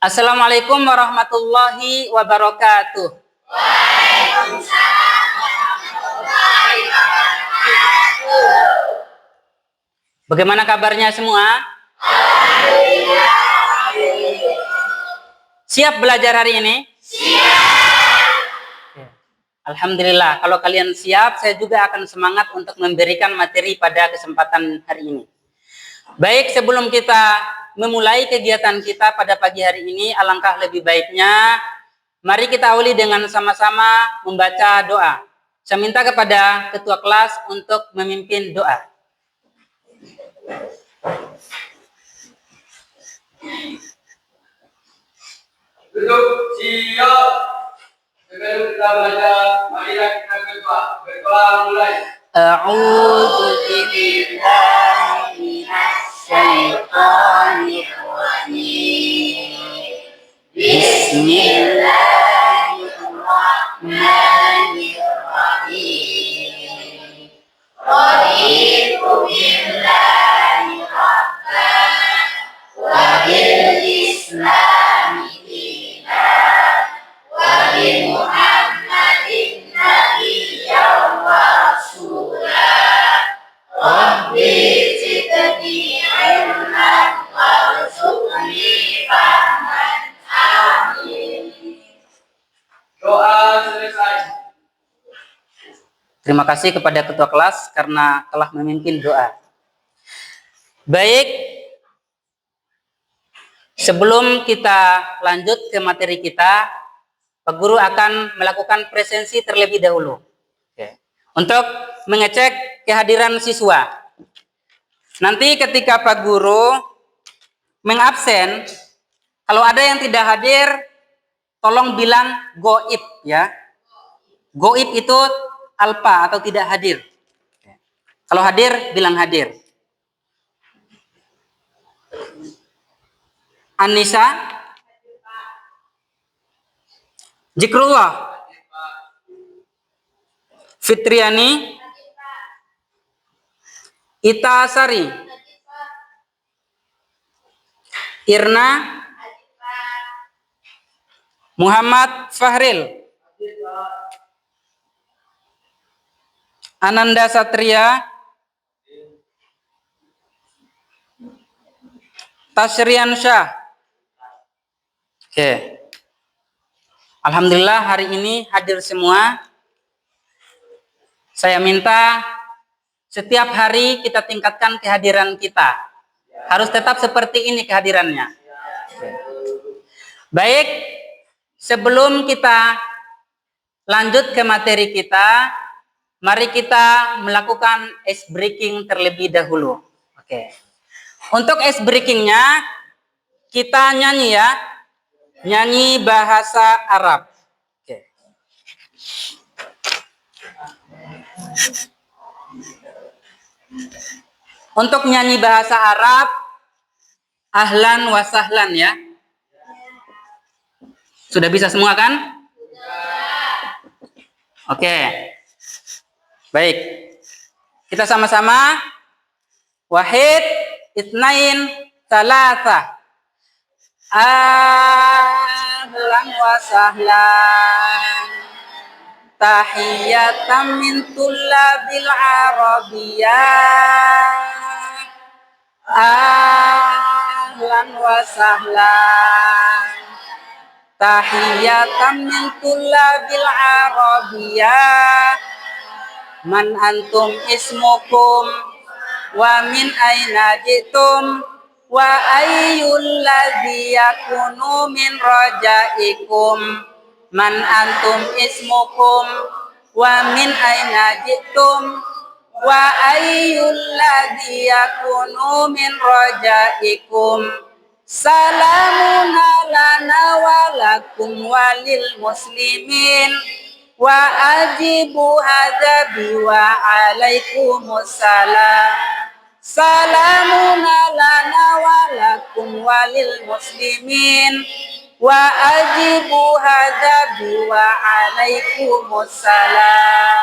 Assalamualaikum warahmatullahi wabarakatuh. Waalaikumsalam warahmatullahi wabarakatuh. Bagaimana kabarnya semua? Alhamdulillah. Siap belajar hari ini? Siap. Alhamdulillah, kalau kalian siap, saya juga akan semangat untuk memberikan materi pada kesempatan hari ini. Baik, sebelum kita memulai kegiatan kita pada pagi hari ini, alangkah lebih baiknya mari kita awali dengan sama-sama membaca doa. Saya minta kepada ketua kelas untuk memimpin doa. Duduk siap. Sebelum kita belajar, marilah kita berdoa. Berdoa mulai. A'udzu billahi minasy syaithanir rajim. Bismillahirrahmanirrahim. Raditu billahi rabban wa bil islami dinan wa bi Muhammadin nabiyyan wa rasulah. Rabbi zidni ilman warzuqni fahman. Amin. Doa selesai. Terima kasih kepada ketua kelas karena telah memimpin doa. Baik, sebelum kita lanjut ke materi kita, Pak Guru akan melakukan presensi terlebih dahulu. Oke. Untuk mengecek kehadiran siswa. Nanti ketika Pak Guru mengabsen, kalau ada yang tidak hadir, tolong bilang goib ya. Goib itu alpa atau tidak hadir. Kalau hadir, bilang hadir. Anissa, Zikrullah, Fitriani, Ita Sari, Irna, Muhammad Fahril, Ananda Satria, Tasrian Syah. Oke. Alhamdulillah hari ini hadir semua. Saya minta setiap hari kita tingkatkan kehadiran kita. Harus tetap seperti ini kehadirannya. Oke. Baik, sebelum kita lanjut ke materi kita, mari kita melakukan ice breaking terlebih dahulu. Oke. Untuk ice breakingnya kita nyanyi ya, nyanyi bahasa Arab. Oke. Untuk nyanyi bahasa Arab, ahlan wa sahlan ya. Sudah bisa semua kan? Oke. Baik. Kita sama-sama. Wahid, Itsnain, Salasa. Ahlan wa sahlan. Tahiyatan min tullabil Arabiyyah. Ahlan wa sahlan. Tahiyatan min tullabil Arabiyyah. Man antum ismukum wa min aina jitum wa ayyul ladzi yakunu min rajaikum. Man antum ismukum wa min aina jitum wa ayyul ladzi yakunu min rajaikum. Salamun lana wa lakum walil muslimin wa ajibu hadabi wa alaikumussalam. Salamun lana wa lakum walil muslimin wa ajibu hadabi wa alaikumussalam.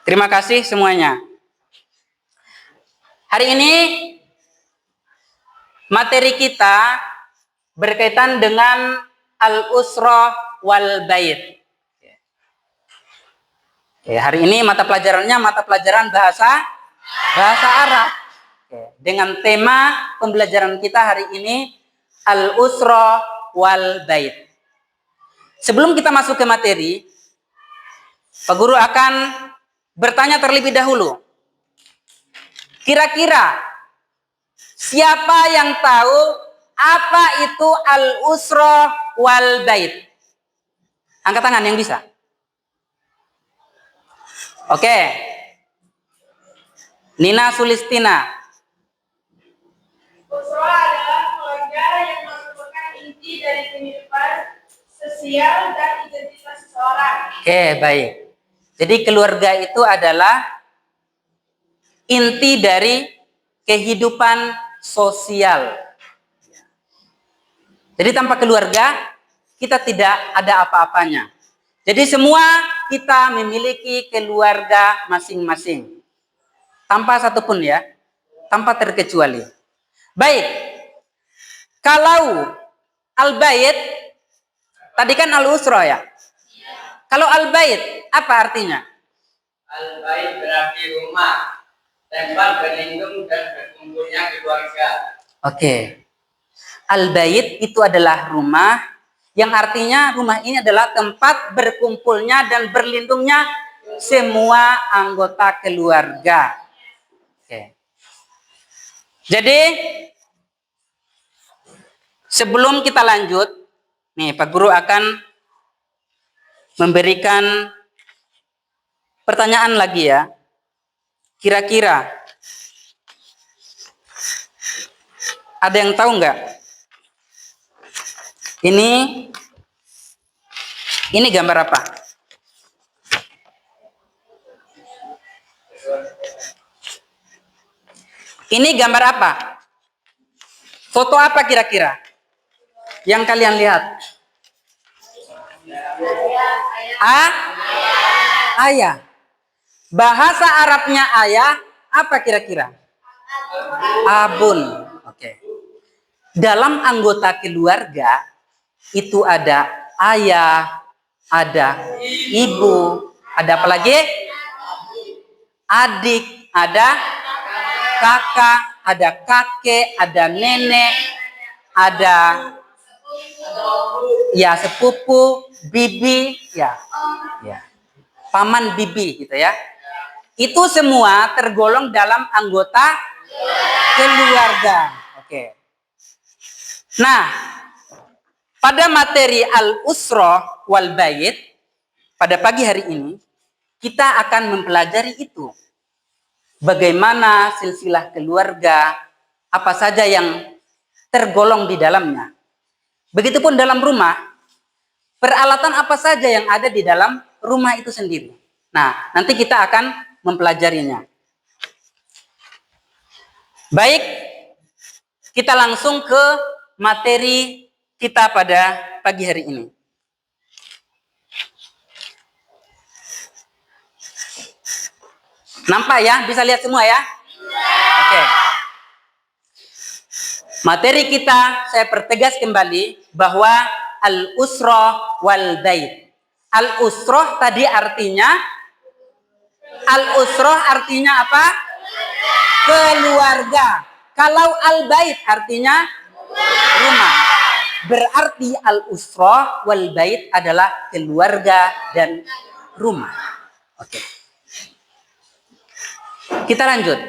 Terima kasih semuanya. Hari ini materi kita berkaitan dengan al-usrah wal bait. Oke, hari ini mata pelajarannya mata pelajaran bahasa Arab. Oke, dengan tema pembelajaran kita hari ini al-usrah wal bait. Sebelum kita masuk ke materi, Pak Guru akan bertanya terlebih dahulu. Kira-kira siapa yang tahu apa itu al-usrah wal bait? Angkat tangan yang bisa. Oke. Nina Sulistina. Usroh adalah keluarga yang merupakan inti dari kehidupan sosial dan identitas seseorang. Oke, baik. Jadi keluarga itu adalah inti dari kehidupan sosial. Jadi tanpa keluarga kita tidak ada apa-apanya. Jadi semua kita memiliki keluarga masing-masing. Tanpa satupun ya, tanpa terkecuali. Baik. Kalau al-bait tadi kan al-usra ya. Kalau al-bait apa artinya? Al-bait berarti rumah, tempat berlindung dan berkumpulnya keluarga. Oke. Al-bait itu adalah rumah yang artinya rumah ini adalah tempat berkumpulnya dan berlindungnya semua anggota keluarga. Oke. Jadi sebelum kita lanjut, nih Pak Guru akan memberikan pertanyaan lagi ya. Kira-kira ada yang tahu nggak? Ini gambar apa? Ini gambar apa? Foto apa kira-kira? Yang kalian lihat? Ayah. Bahasa Arabnya ayah apa kira-kira? Abun. Oke. Dalam anggota keluarga itu ada ayah, ada ibu, ada apa lagi? Adik, ada kakak, ada kakek, ada nenek, ada ya sepupu, bibi, ya. Paman bibi gitu ya. Itu semua tergolong dalam anggota keluarga. Oke. Nah, pada materi al-usrah wal bait pada pagi hari ini kita akan mempelajari itu. Bagaimana silsilah keluarga, apa saja yang tergolong di dalamnya. Begitupun dalam rumah, peralatan apa saja yang ada di dalam rumah itu sendiri. Nah, nanti kita akan mempelajarinya. Baik, kita langsung ke materi kita pada pagi hari ini. Nampak ya? Bisa lihat semua ya? Oke. Materi kita saya pertegas kembali bahwa al-usrah wal bait. Al-usrah tadi artinya apa? Keluarga. Kalau al-bait artinya rumah. Berarti al-usrah wal bait adalah keluarga dan rumah. Oke. Kita lanjut.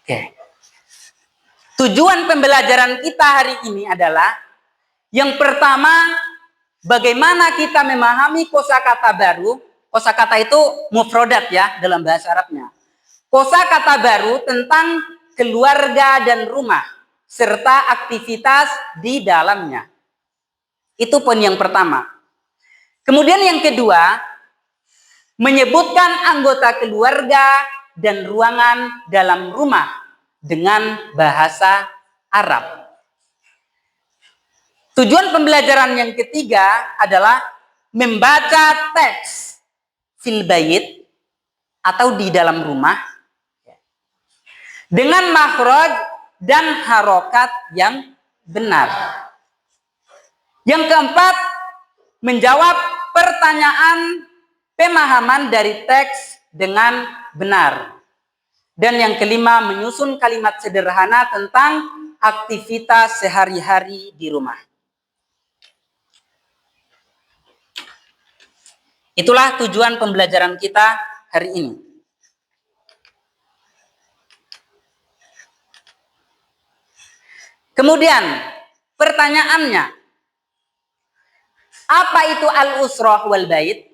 Oke. Tujuan pembelajaran kita hari ini adalah yang pertama, bagaimana kita memahami kosakata baru. Kosakata itu mufrodat ya dalam bahasa Arabnya. Kosakata baru tentang keluarga dan rumah serta aktivitas di dalamnya. Itu poin yang pertama. Kemudian yang kedua, menyebutkan anggota keluarga dan ruangan dalam rumah dengan bahasa Arab. Tujuan pembelajaran yang ketiga adalah membaca teks fil bait atau di dalam rumah dengan makhraj dan harokat yang benar. Yang keempat, menjawab pertanyaan pemahaman dari teks dengan benar. Dan yang kelima, menyusun kalimat sederhana tentang aktivitas sehari-hari di rumah. Itulah tujuan pembelajaran kita hari ini. Kemudian, pertanyaannya, apa itu al-usrah wal bait?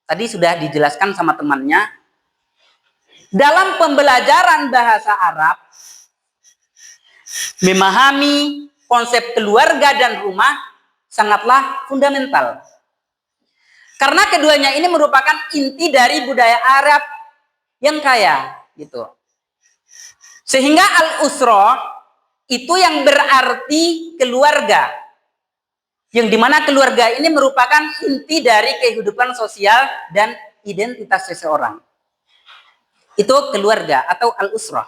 Tadi sudah dijelaskan sama temannya. Dalam pembelajaran bahasa Arab, memahami konsep keluarga dan rumah sangatlah fundamental. Karena keduanya ini merupakan inti dari budaya Arab yang kaya, gitu. Sehingga al-usrah itu yang berarti keluarga. Yang dimana keluarga ini merupakan inti dari kehidupan sosial dan identitas seseorang. Itu keluarga atau al-usrah.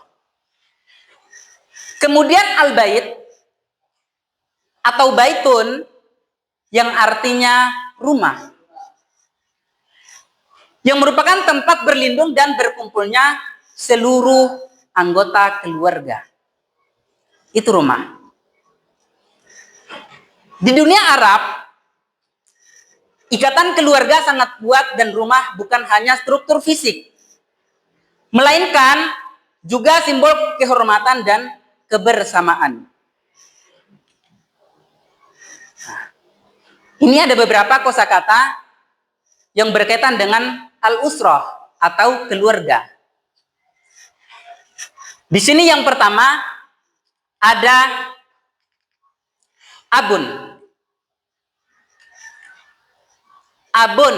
Kemudian al-bait atau baitun yang artinya rumah. Yang merupakan tempat berlindung dan berkumpulnya seluruh anggota keluarga. Itu rumah. Di dunia Arab, ikatan keluarga sangat kuat dan rumah bukan hanya struktur fisik, melainkan juga simbol kehormatan dan kebersamaan. Nah, ini ada beberapa kosakata yang berkaitan dengan al-usrah atau keluarga. Di sini yang pertama ada abun. Abun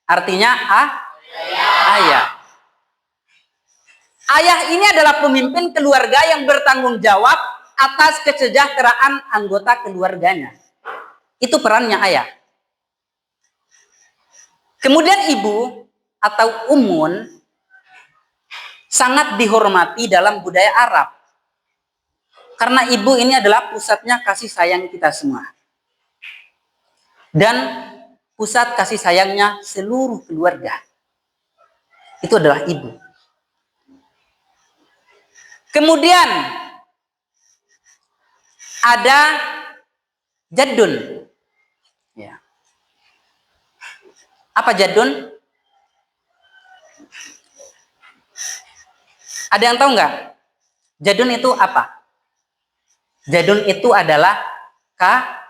artinya ayah. Ayah ini adalah pemimpin keluarga yang bertanggung jawab atas kesejahteraan anggota keluarganya. Itu perannya ayah. Kemudian ibu atau umun sangat dihormati dalam budaya Arab. Karena ibu ini adalah pusatnya kasih sayang kita semua. Dan pusat kasih sayangnya seluruh keluarga. Itu adalah ibu. Kemudian ada jaddun. Ya. Apa jaddun? Ada yang tahu nggak? Jaddun itu apa? Jaddun itu adalah kakek.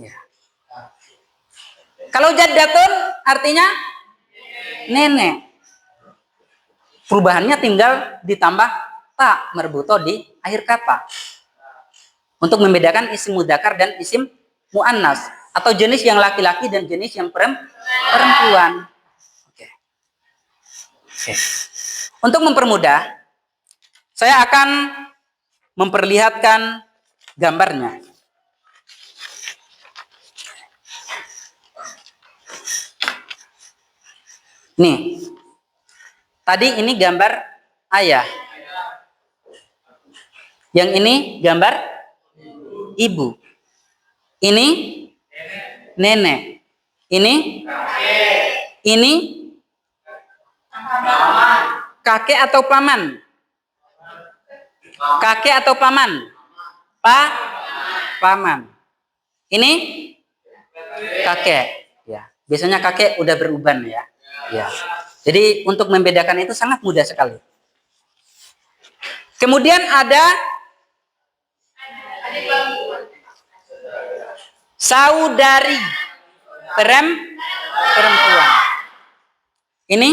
Ya. Kalau jaddatun artinya nenek. Perubahannya tinggal ditambah tak merbuto di akhir kata. Untuk membedakan isim mudzakkar dan isim muannas. Atau jenis yang laki-laki dan jenis yang perempuan. Oke. Untuk mempermudah, saya akan memperlihatkan gambarnya. Nih, tadi ini gambar ayah. Yang ini gambar ibu. Ini nenek. Ini kakek atau paman. Kakek atau paman? Paman. Ini kakek. Ya, biasanya kakek udah beruban ya. Ya. Jadi untuk membedakan itu sangat mudah sekali. Kemudian ada saudari perempuan. Ini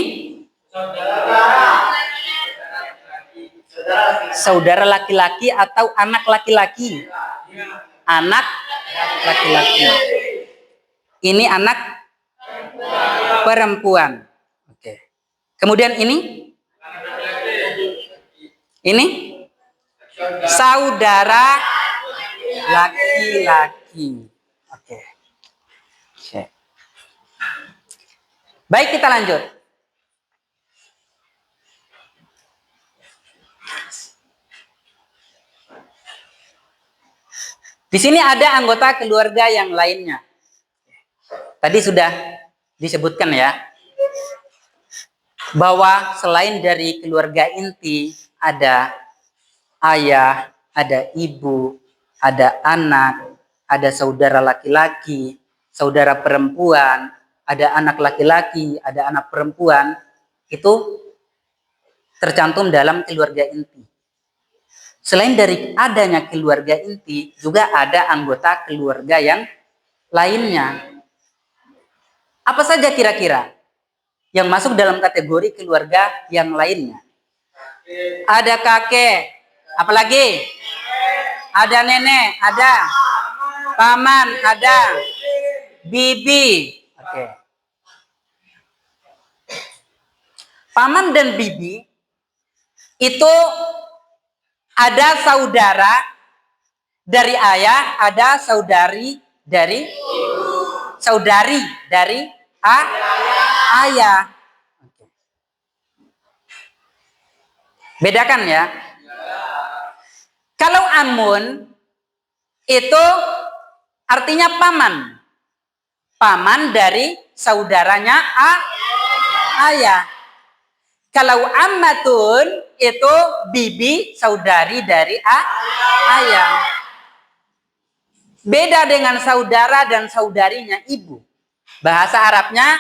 saudara laki-laki atau anak laki-laki. Anak laki-laki. Ini anak perempuan. Oke. Kemudian ini Saudara laki-laki. Oke. Oke. Baik, kita lanjut. Di sini ada anggota keluarga yang lainnya. Tadi sudah disebutkan ya, bahwa selain dari keluarga inti ada ayah, ada ibu, ada anak, ada saudara laki-laki, saudara perempuan, ada anak laki-laki, ada anak perempuan, itu tercantum dalam keluarga inti. Selain dari adanya keluarga inti, juga ada anggota keluarga yang lainnya. Apa saja kira-kira yang masuk dalam kategori keluarga yang lainnya? Ada kakek, apalagi? Ada nenek, ada paman, ada bibi. Oke. Paman dan bibi itu ada saudara dari ayah, ada saudari dari ayah. Bedakan ya. Kalau amun itu artinya paman. Paman dari saudaranya ayah. Kalau ammatun itu bibi, saudari dari ayah. Beda dengan saudara dan saudarinya ibu. Bahasa Arabnya,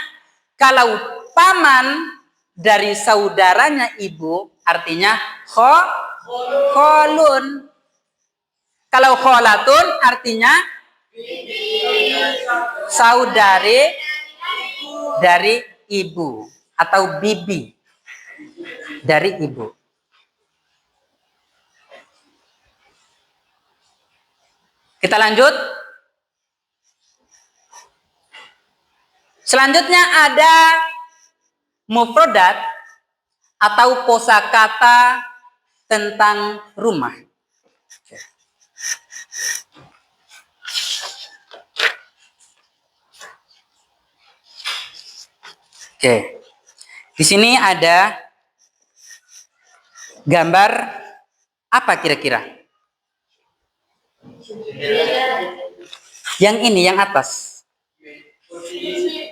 kalau paman dari saudaranya ibu, artinya kholun. Kalau kholatun artinya saudari dari ibu atau bibi dari ibu. Kita lanjut. Selanjutnya ada mufradat atau kosakata tentang rumah. Oke. Di sini ada gambar apa kira-kira? Yang ini, yang atas.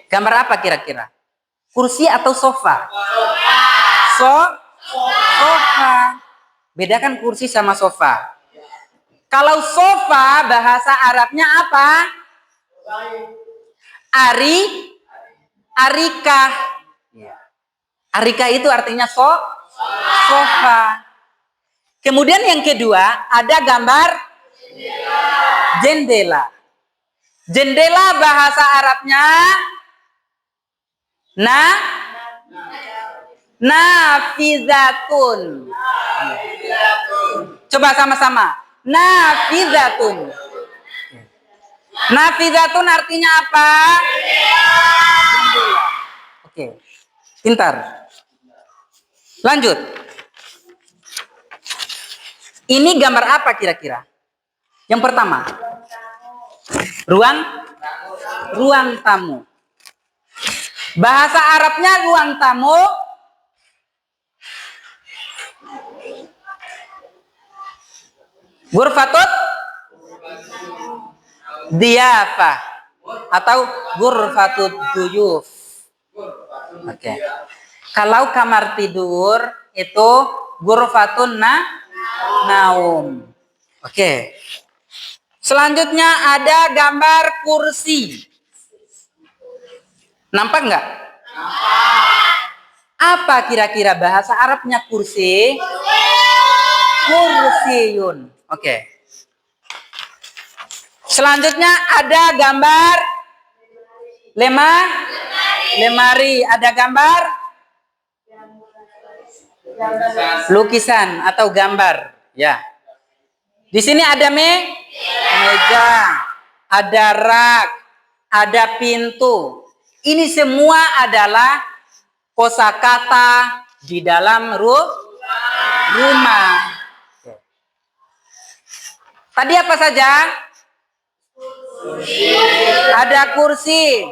Gambar apa kira-kira? Kursi atau sofa? Sofa. Bedakan kursi sama sofa. Kalau sofa bahasa Arabnya apa? Arikah. Arikah itu artinya sofa. Kemudian yang kedua ada gambar jendela. Jendela bahasa Arabnya nafizatun. Coba sama-sama. Nafizatun. Nafizatun artinya apa? Jendela. Oke. Pintar. Lanjut. Ini gambar apa kira-kira? Yang pertama. Ruang tamu. Bahasa Arabnya ruang tamu ghurfatut diyafah atau ghurfatut duyuf. Oke. Kalau kamar tidur itu ghurfatun naum. Oke. Selanjutnya ada gambar kursi. Nampak nggak? Apa kira-kira bahasa Arabnya kursi? Kursiyun. Oke. Selanjutnya ada gambar lemari. Ada gambar lukisan atau gambar. Ya. Di sini ada meja, ada rak, ada pintu. Ini semua adalah kosakata di dalam rumah. Tadi apa saja? Ada kursi,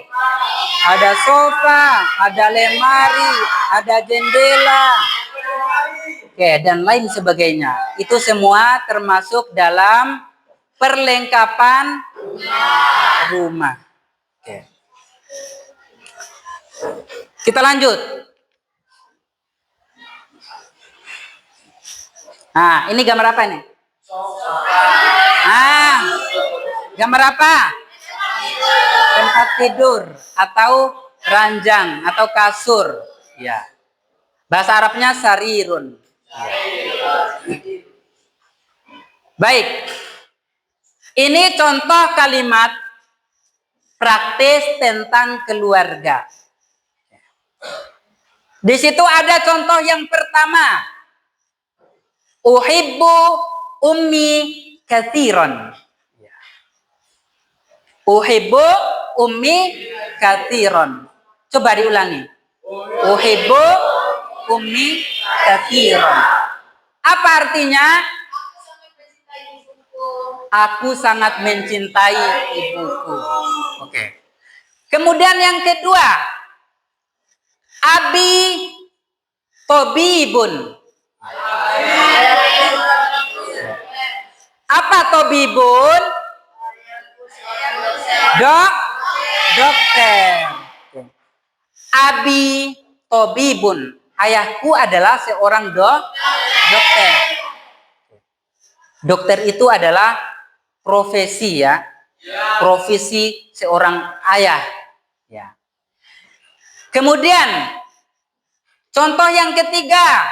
ada sofa, ada lemari, ada jendela, oke, dan lain sebagainya. Itu semua termasuk dalam perlengkapan rumah. Oke. Kita lanjut. Nah, ini gambar apa ini? Ah, gambar apa? Tempat tidur atau ranjang atau kasur. Ya. Bahasa Arabnya sarirun. Baik. Ini contoh kalimat praktis tentang keluarga. Di situ ada contoh yang pertama. Uhibbu ummi katsiran. Uhibbu ummi katsiran. Coba diulangi. Uhibbu ummi katsiran. Apa artinya? Aku sangat mencintai ibuku. Oke. Kemudian yang kedua, abi tobibun. Apa tobibun? Dokter. Abi tobibun. Ayahku adalah seorang dokter. Dokter itu adalah profesi ya. Profesi seorang ayah. Ya. Kemudian contoh yang ketiga.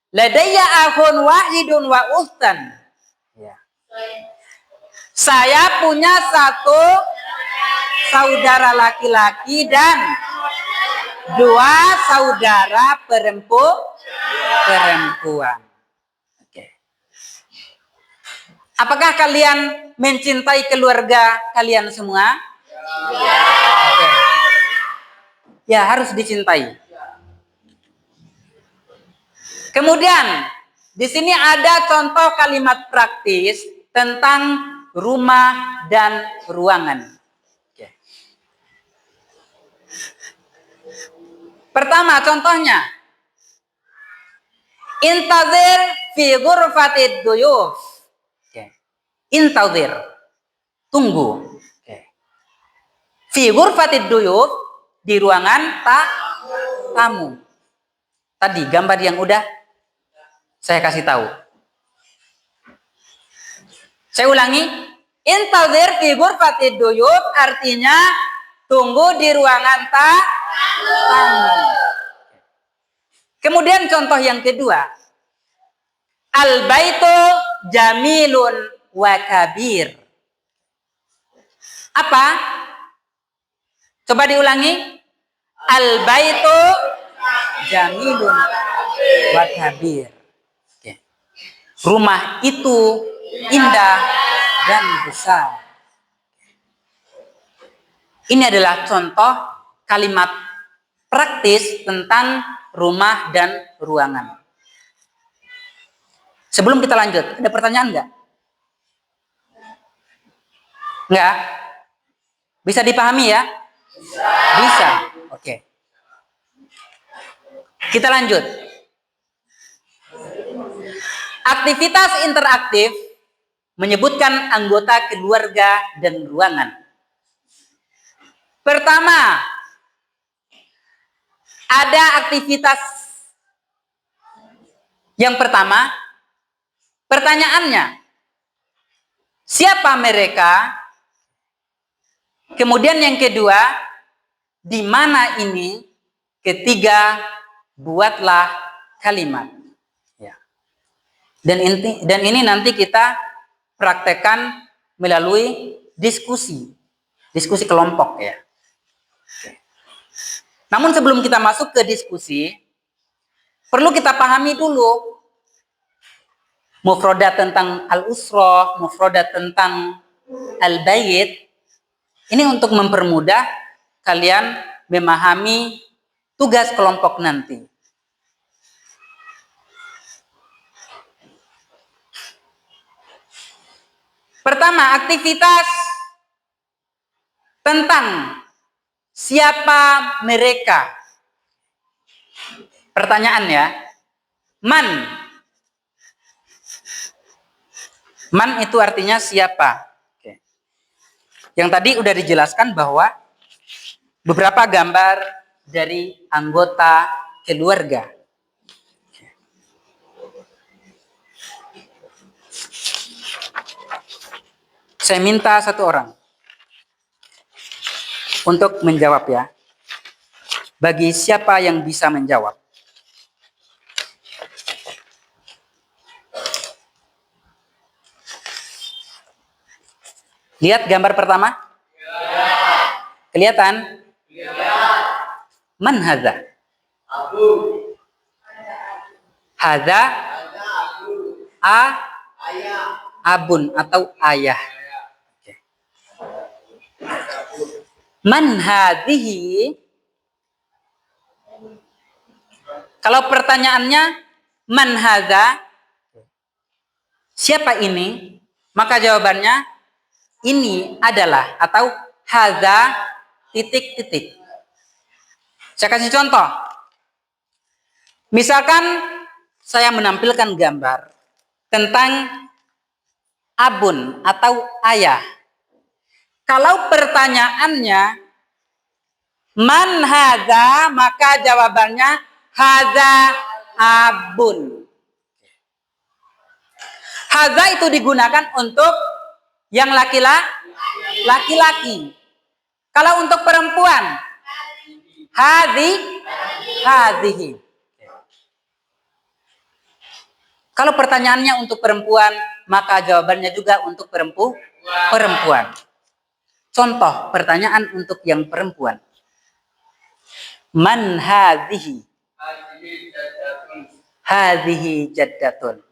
Ladayya akhun wahidun wa uhtan. Ya. Saya punya satu saudara laki-laki dan dua saudara perempuan. Oke. Apakah kalian mencintai keluarga kalian semua? Oke. Ya, harus dicintai. Kemudian di sini ada contoh kalimat praktis tentang rumah dan ruangan. Oke. Pertama contohnya, intazir fi ghurfatid duyuf. Oke. Intazir, tunggu. Oke. Fi ghurfatid duyuf, di ruangan tamu. Tadi gambar yang udah saya kasih tahu. Saya ulangi. Intazir fi ghurfatid duyuf artinya tunggu di ruangan tamu. Kemudian contoh yang kedua. Al baitu jamilun wa kabir. Apa? Coba diulangi. Al baitu jamilun wa kabir. Oke. Rumah itu indah dan besar. Ini adalah contoh kalimat praktis tentang rumah dan ruangan. Sebelum kita lanjut, ada pertanyaan nggak? Nggak? Bisa dipahami ya? Bisa. Oke. Kita lanjut. Aktivitas interaktif menyebutkan anggota keluarga dan ruangan. Pertama, ada aktivitas yang pertama, pertanyaannya, siapa mereka? Kemudian yang kedua, di mana ini? Ketiga, buatlah kalimat. Ya. Dan ini nanti kita praktekkan melalui diskusi kelompok ya. Namun sebelum kita masuk ke diskusi, perlu kita pahami dulu mufradat tentang al-usrah, mufradat tentang al-bait. Ini untuk mempermudah kalian memahami tugas kelompok nanti. Pertama, aktivitas tentang siapa mereka. Pertanyaan ya. Man. Man itu artinya siapa. Oke. Yang tadi udah dijelaskan bahwa beberapa gambar dari anggota keluarga. Saya minta satu orang untuk menjawab ya. Bagi siapa yang bisa menjawab? Lihat gambar pertama? Kelihatan? Man hadza? Abu. Hadza Abu. Ayah. abun atau ayah. Oke. Man hadhihi? Kalau pertanyaannya man hadza? Siapa ini? Maka jawabannya ini adalah atau hadza titik-titik. Saya kasih contoh. Misalkan saya menampilkan gambar tentang abun atau ayah. Kalau pertanyaannya man hadza, maka jawabannya hadza abun. Hadza itu digunakan untuk yang laki-laki. Kalau untuk perempuan, hadhihi. Kalau pertanyaannya untuk perempuan, maka jawabannya juga untuk perempuan. Contoh pertanyaan untuk yang perempuan. Man hadhihi? Hadhihi jaddatun.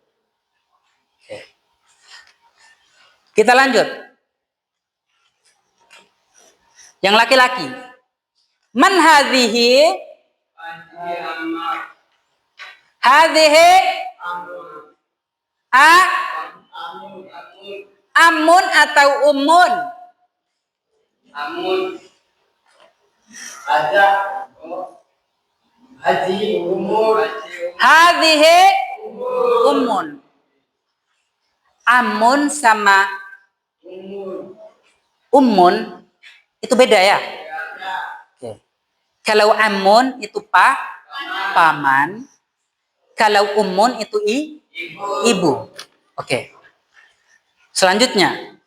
Kita lanjut. Yang laki-laki. Man hadhihi? Hadhihi amun atau ummun? Amun. Ada. Haji umur. Hadhihi ummun. Amun sama ummun itu beda ya? Oke. Kalau amun itu paman. Kalau ummun itu ibu. Oke. Selanjutnya.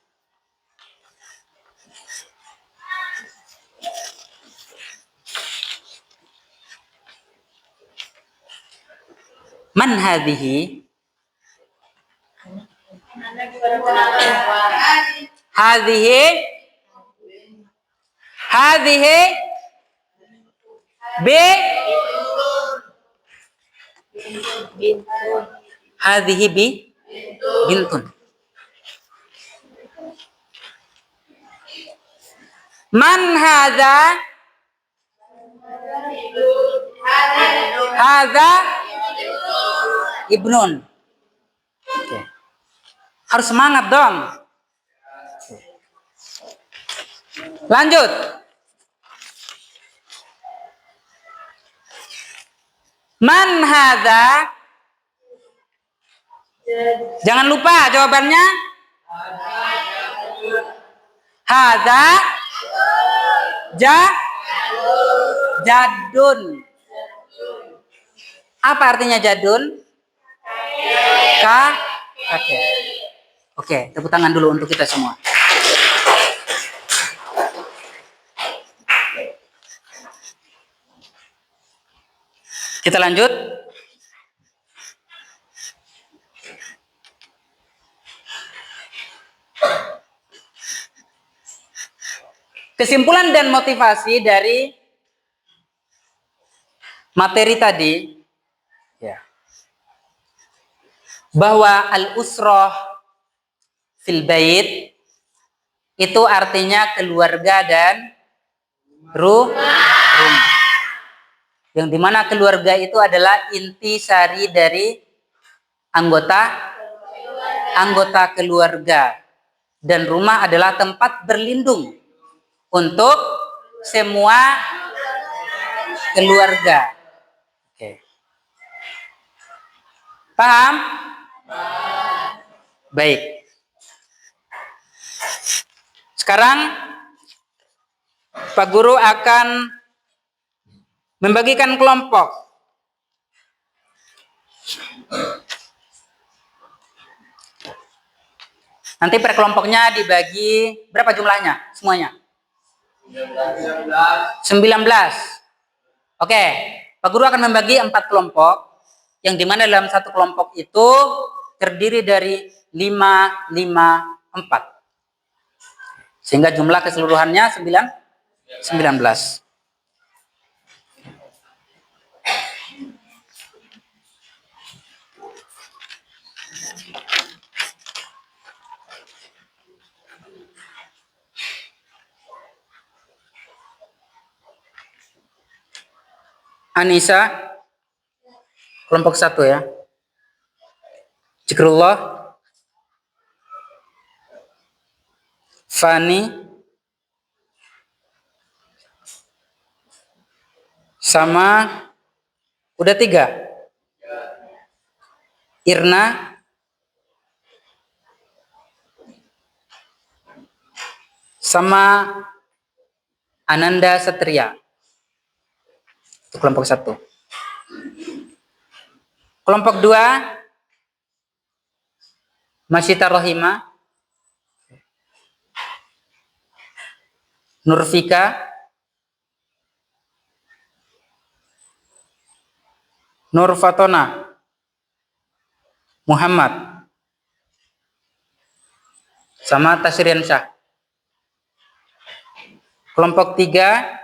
Man hadhihi? Hadhihi hadhihi bintun. Man hadza? Hadza ibnun. Oke. Harus semangat dong. Lanjut. Man hadza? Jangan lupa jawabannya. Hadza jadun. Apa artinya jadun? Kakek. Oke, tepuk tangan dulu untuk kita semua. Kita lanjut. Kesimpulan dan motivasi dari materi tadi ya, bahwa al-usrah fil bait itu artinya keluarga dan rumah. Yang dimana keluarga itu adalah inti sari dari anggota keluarga. dan rumah adalah tempat berlindung untuk semua keluarga. Oke. Paham? Baik. Sekarang Pak Guru akan membagikan kelompok. Nanti per kelompoknya dibagi berapa jumlahnya? Semuanya? 19. Oke, Pak Guru akan membagi 4 kelompok, yang dimana dalam satu kelompok itu terdiri dari 5, 5, 4. Sehingga jumlah keseluruhannya 19. Anissa, kelompok 1 ya. Zikrullah, Fani, sama udah 3. Irna, sama Ananda Satria. Itu kelompok 1. Kelompok 2, Masyita Rohima, Nurfika, Nur Fatona, Muhammad, sama Tasrian Syah. Kelompok 3,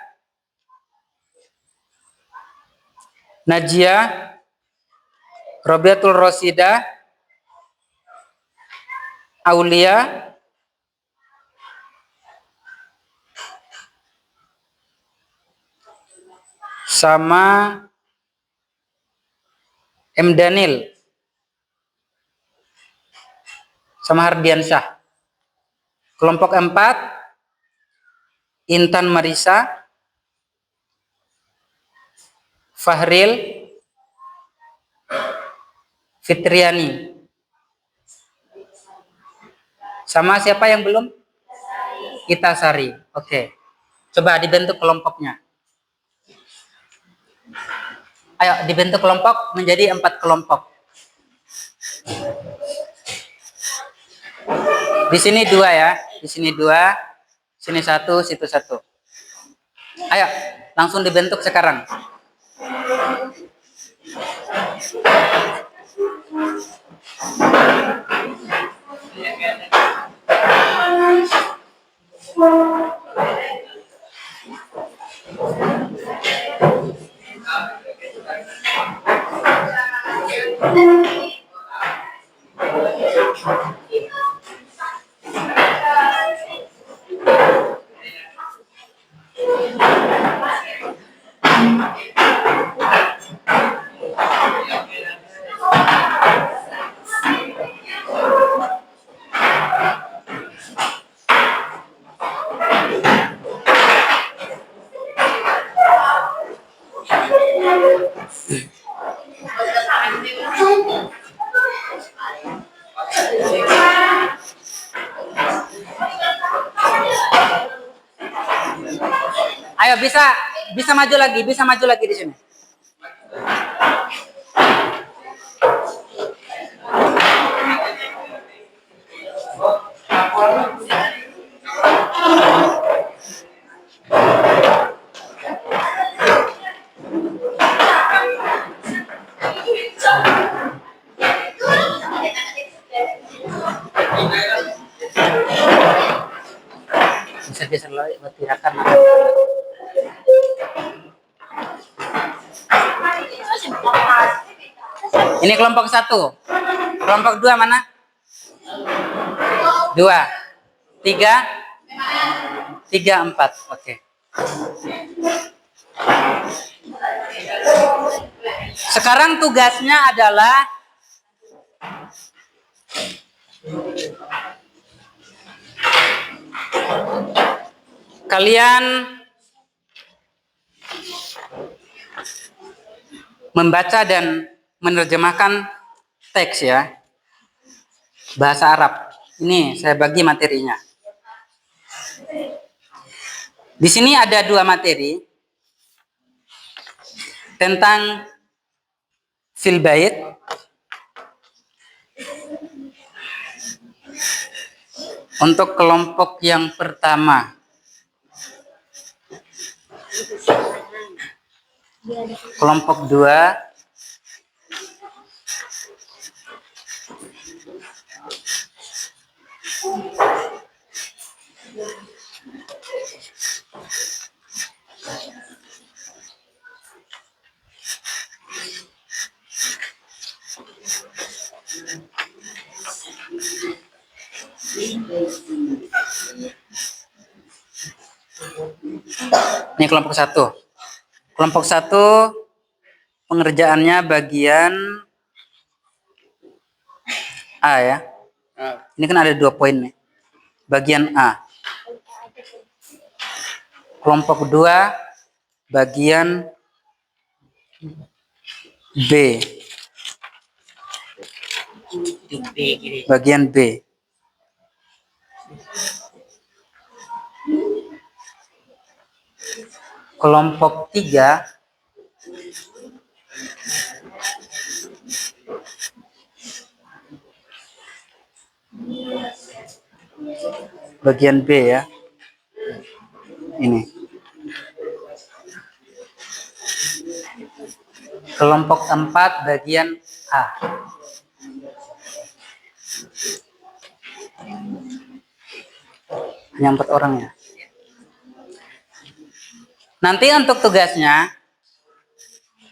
Najia, Robiatul Rosida, Aulia, sama M. Daniel, sama Hardiansyah. Kelompok 4, Intan Marisa, Fahril, Fitriani. Sama siapa yang belum? Itasari. Oke. Coba dibentuk kelompoknya. Ayo dibentuk kelompok menjadi 4 kelompok. Di sini 2 ya. Di sini 2, sini 1, situ 1. Ayo, langsung dibentuk sekarang. Ayo bisa maju lagi di sini. Bisa diserloi buat tirakan. Ini kelompok 1. Kelompok 2 mana? 2, 3, 4. Oke. Sekarang tugasnya adalah kalian membaca dan menerjemahkan teks ya, bahasa Arab. Ini saya bagi materinya. Di sini ada 2 materi tentang fil bait untuk kelompok yang pertama. Kelompok 2 ini kelompok 1. Kelompok 1 pengerjaannya bagian A ya. Ini kan ada 2 poin nih. Bagian A. Kelompok 2 bagian B. Bagian B. Kelompok 3 bagian B ya. Ini. Kelompok 4 bagian A. Hanya 4 orang ya. Nanti untuk tugasnya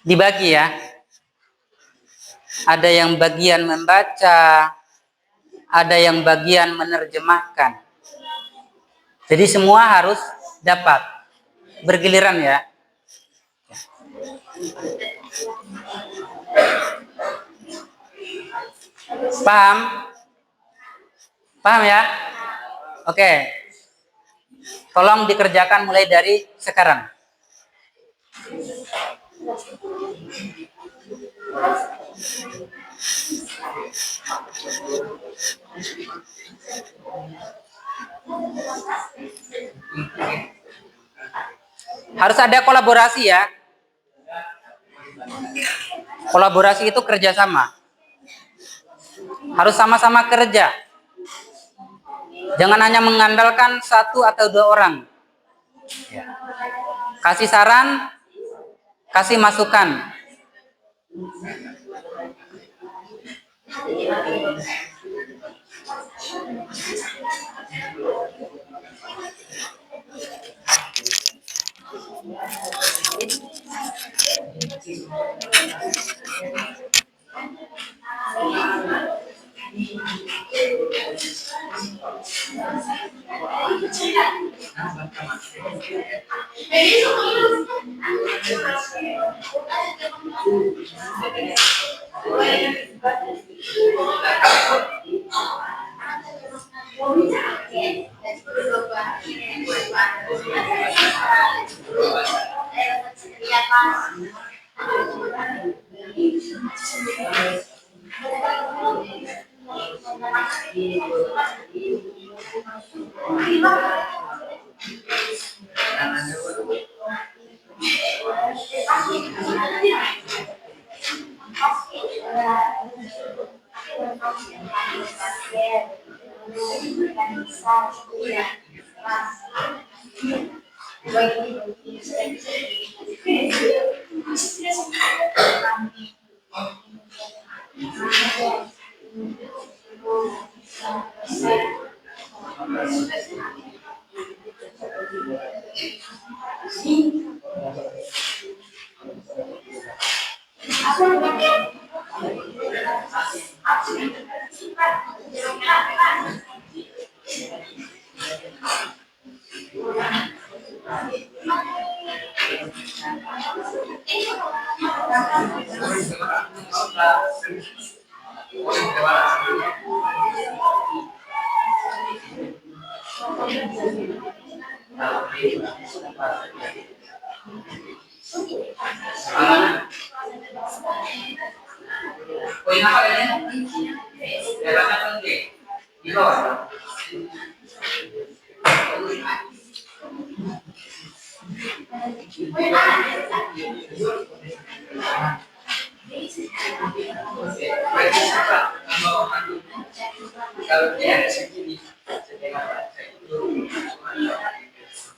dibagi ya. Ada yang bagian membaca, ada yang bagian menerjemahkan. Jadi semua harus dapat bergiliran ya. Paham? Paham ya? Oke. Tolong dikerjakan mulai dari sekarang. Harus ada kolaborasi ya. Kolaborasi itu kerjasama. Harus sama-sama kerja. Jangan hanya mengandalkan 1 atau 2 orang. Kasih saran, kasih masukan.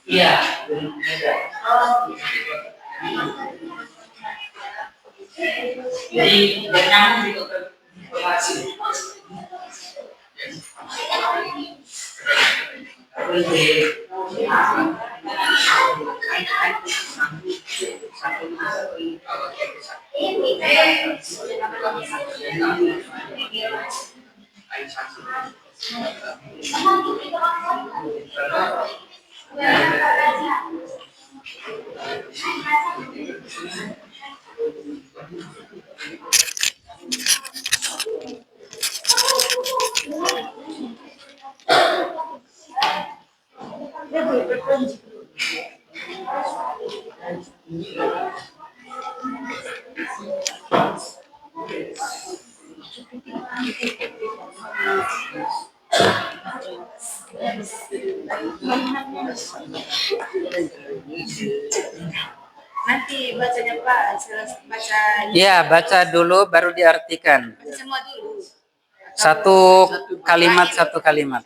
Iya. Jadi biar nyambung gitu informasi. Nanti bacanya Pak, baca Ya, baca dulu baru diartikan. semua dulu. Satu kalimat satu kalimat.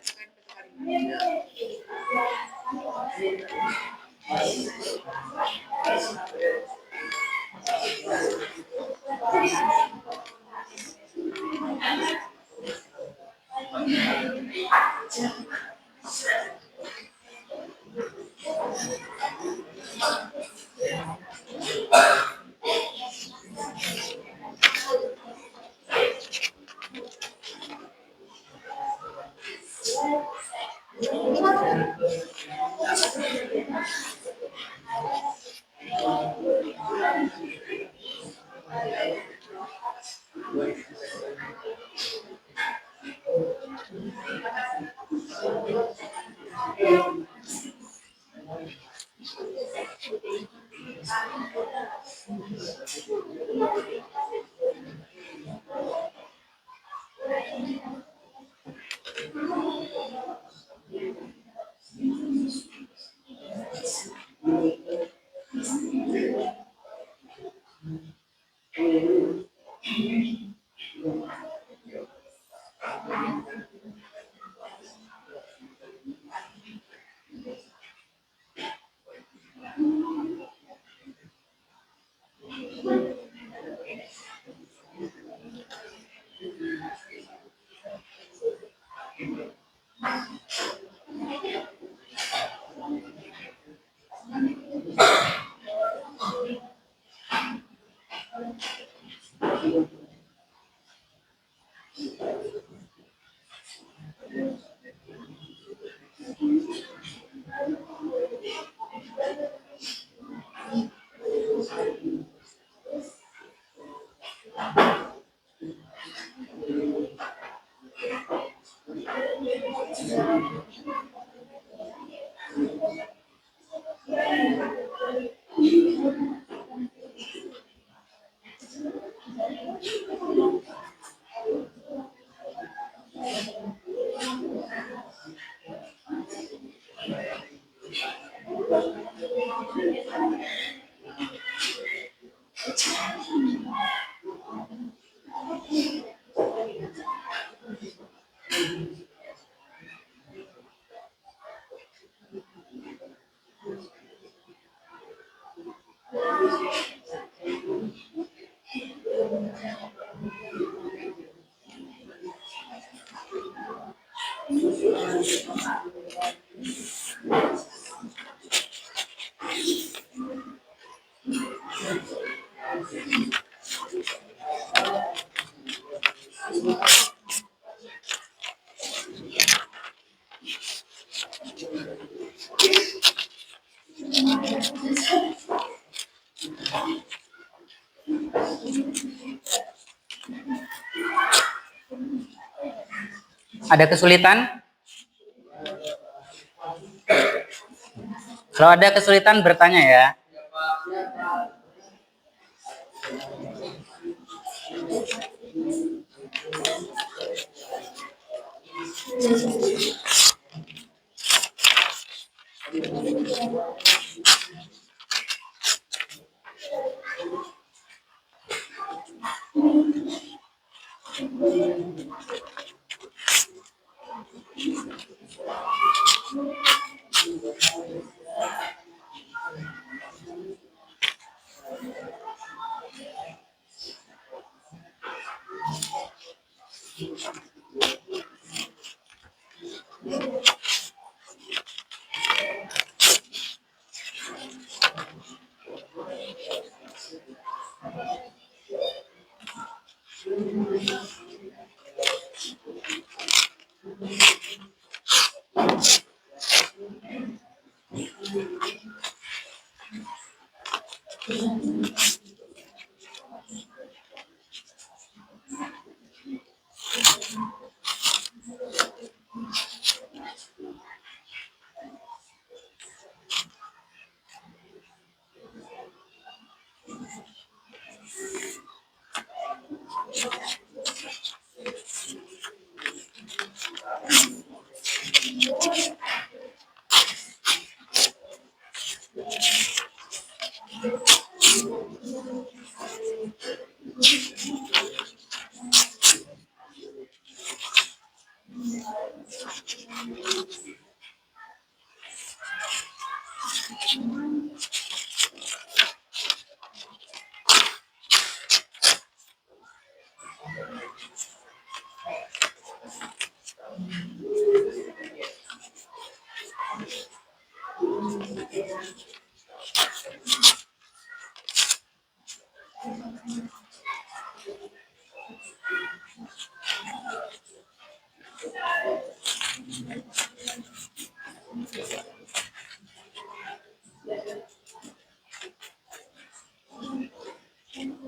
Ada kesulitan? Kalau ada kesulitan bertanya ya.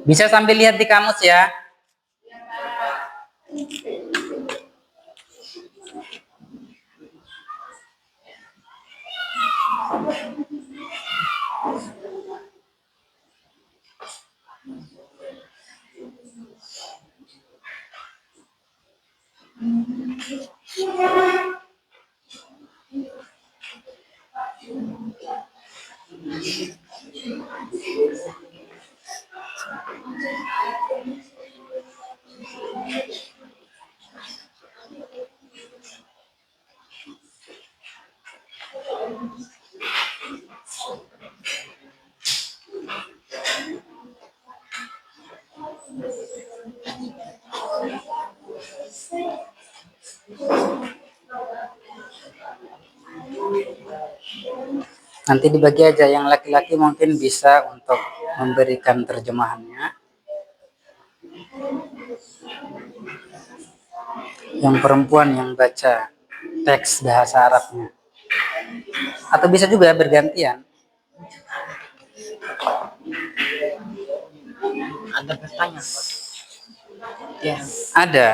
Bisa sambil lihat di kamus ya. Nanti dibagi aja, yang laki-laki mungkin bisa untuk memberikan terjemahannya, yang perempuan yang baca teks bahasa Arabnya, atau bisa juga bergantian. Ada pertanyaan, Pak. Ya. Ada.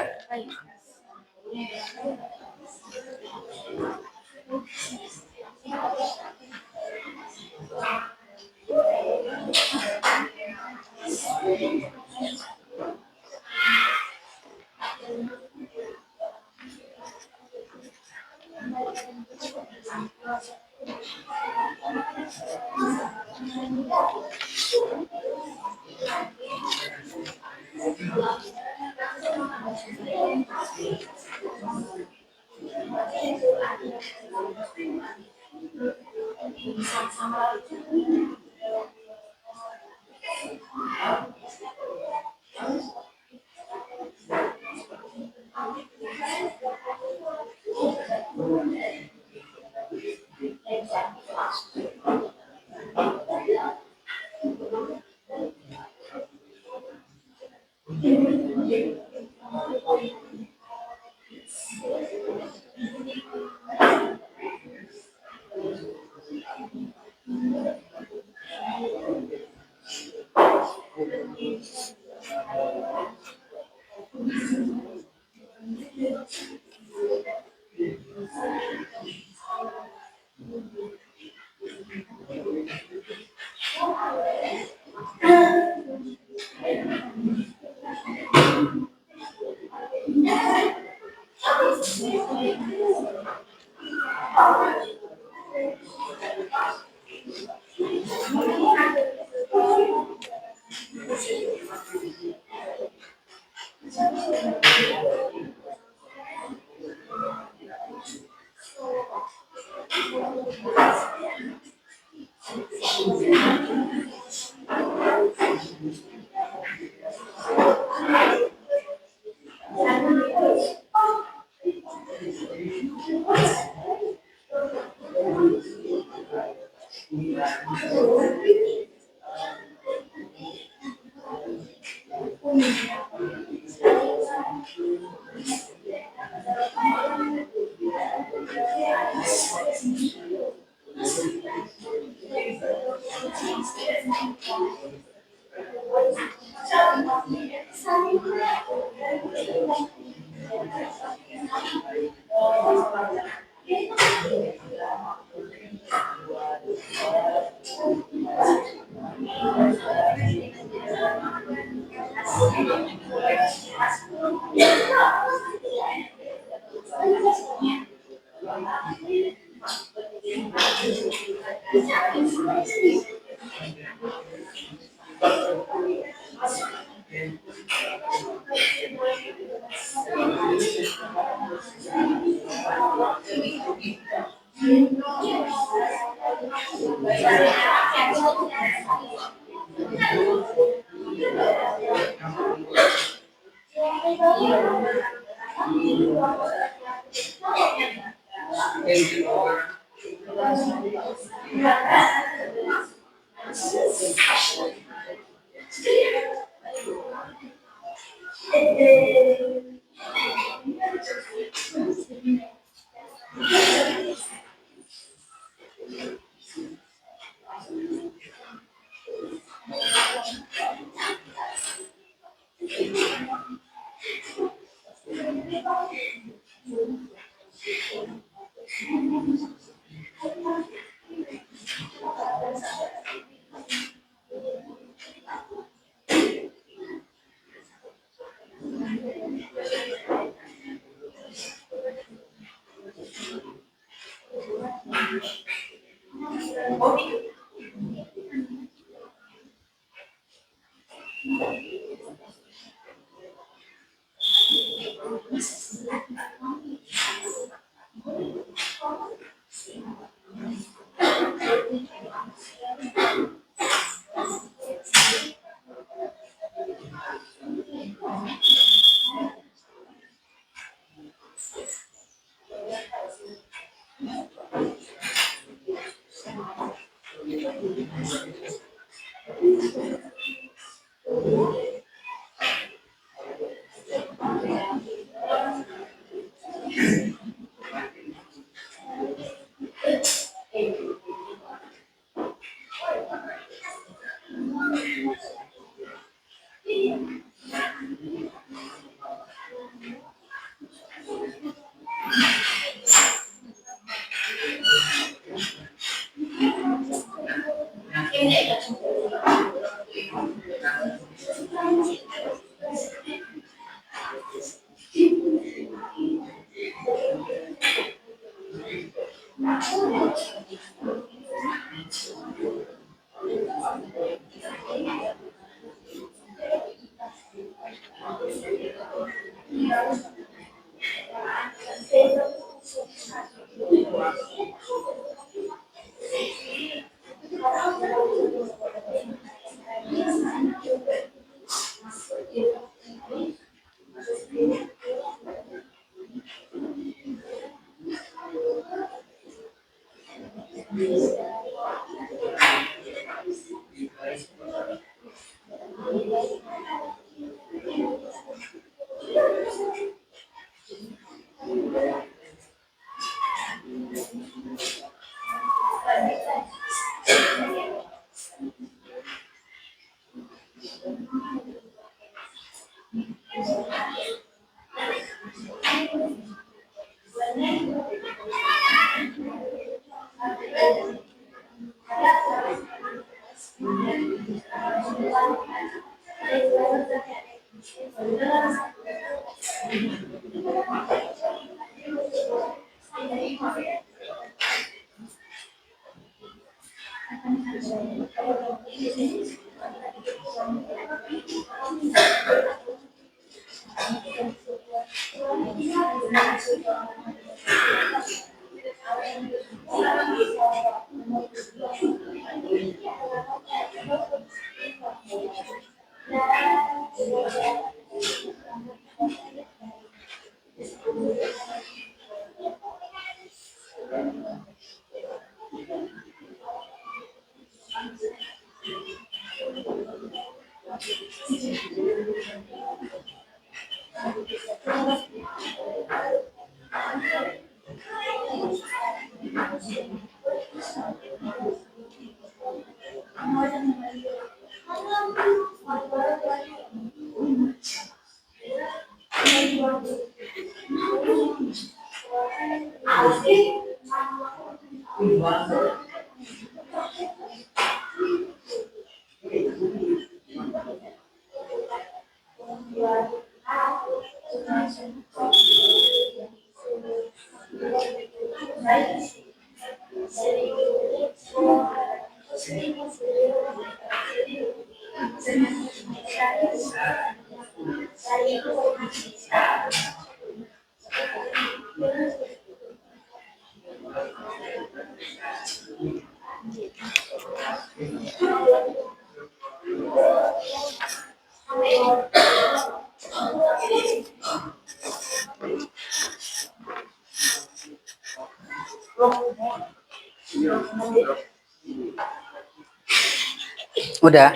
Udah.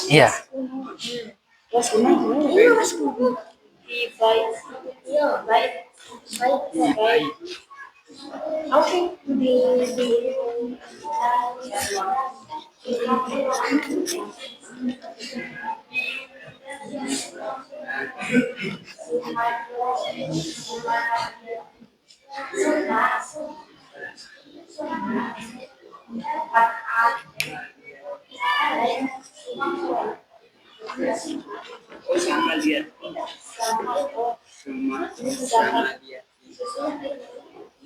Iya. Sama dia. Sama dia.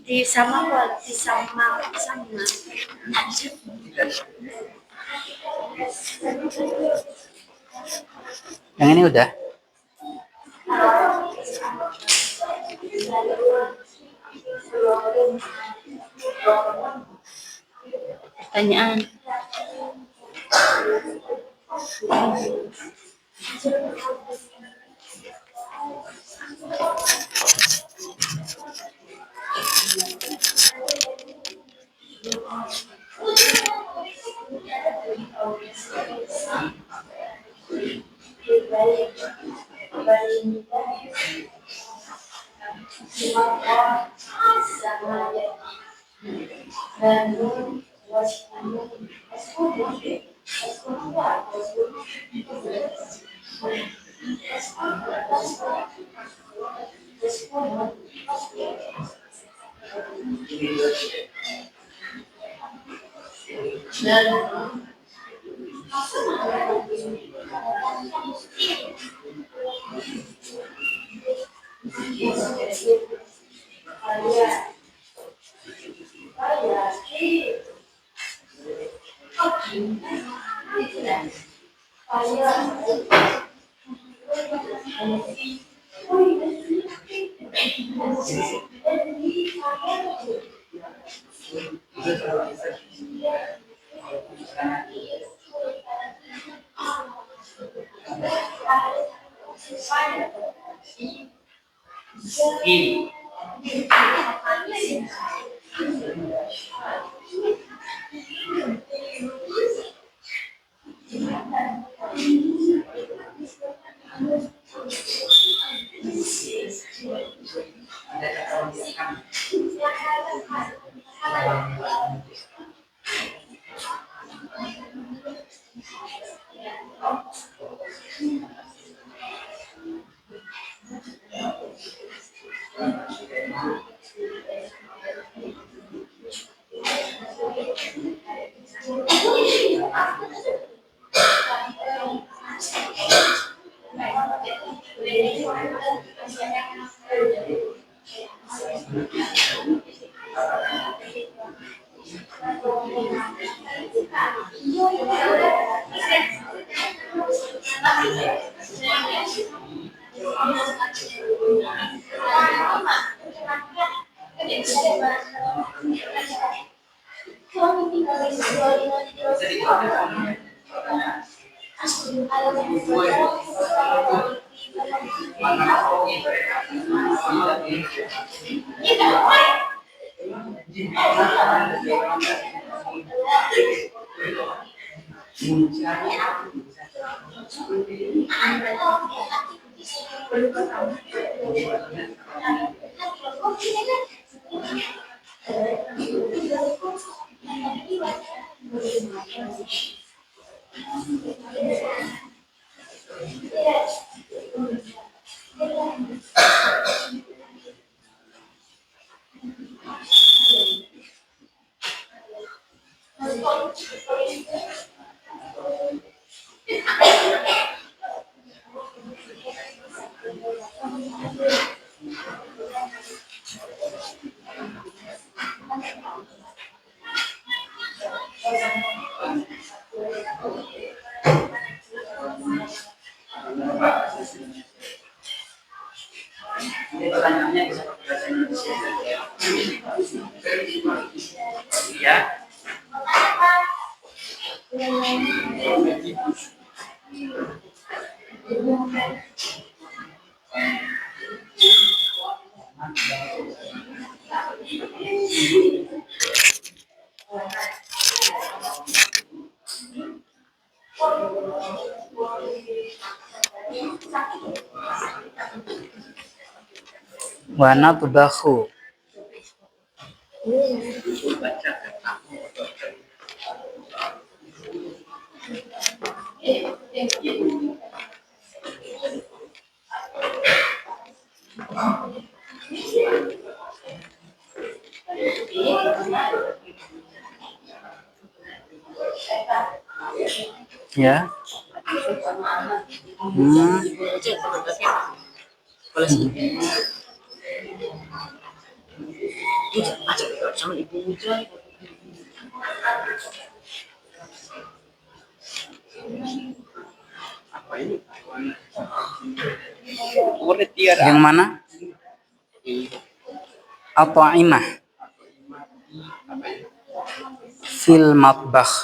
Di sama di sama sama. Yang ini udah. Pertanyaan. Ini pertanyaannya bisa pakai bahasa Indonesia. Ya. Wana tubahu. Ya. Sama ibu Yang mana? At'imah fil matbakh.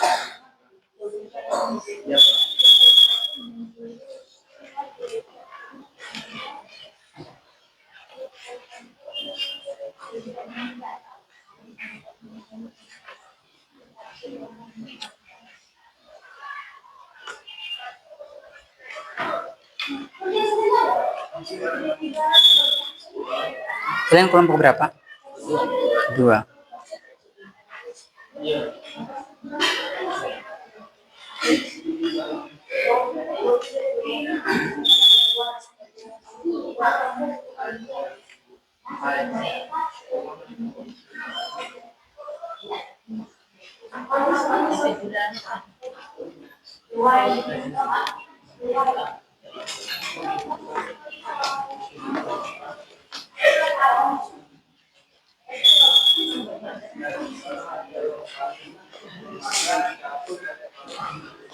Kalian kelompok berapa? Dua.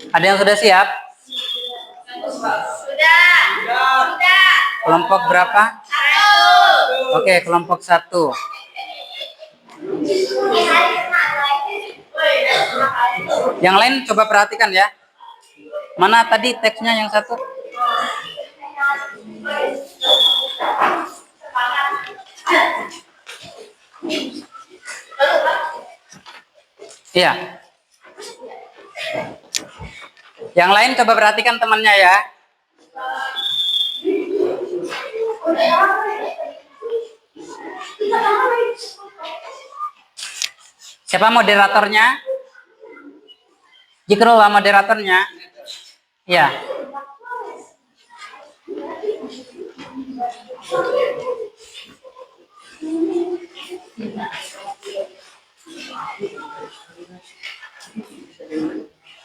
Ada yang sudah siap? Sudah. Kelompok berapa? Oke, kelompok 1. Yang lain coba perhatikan ya. Mana tadi teksnya yang satu? Iya. Yang lain coba perhatikan temannya ya. Siapa moderatornya? Jikrullah moderatornya. Ya.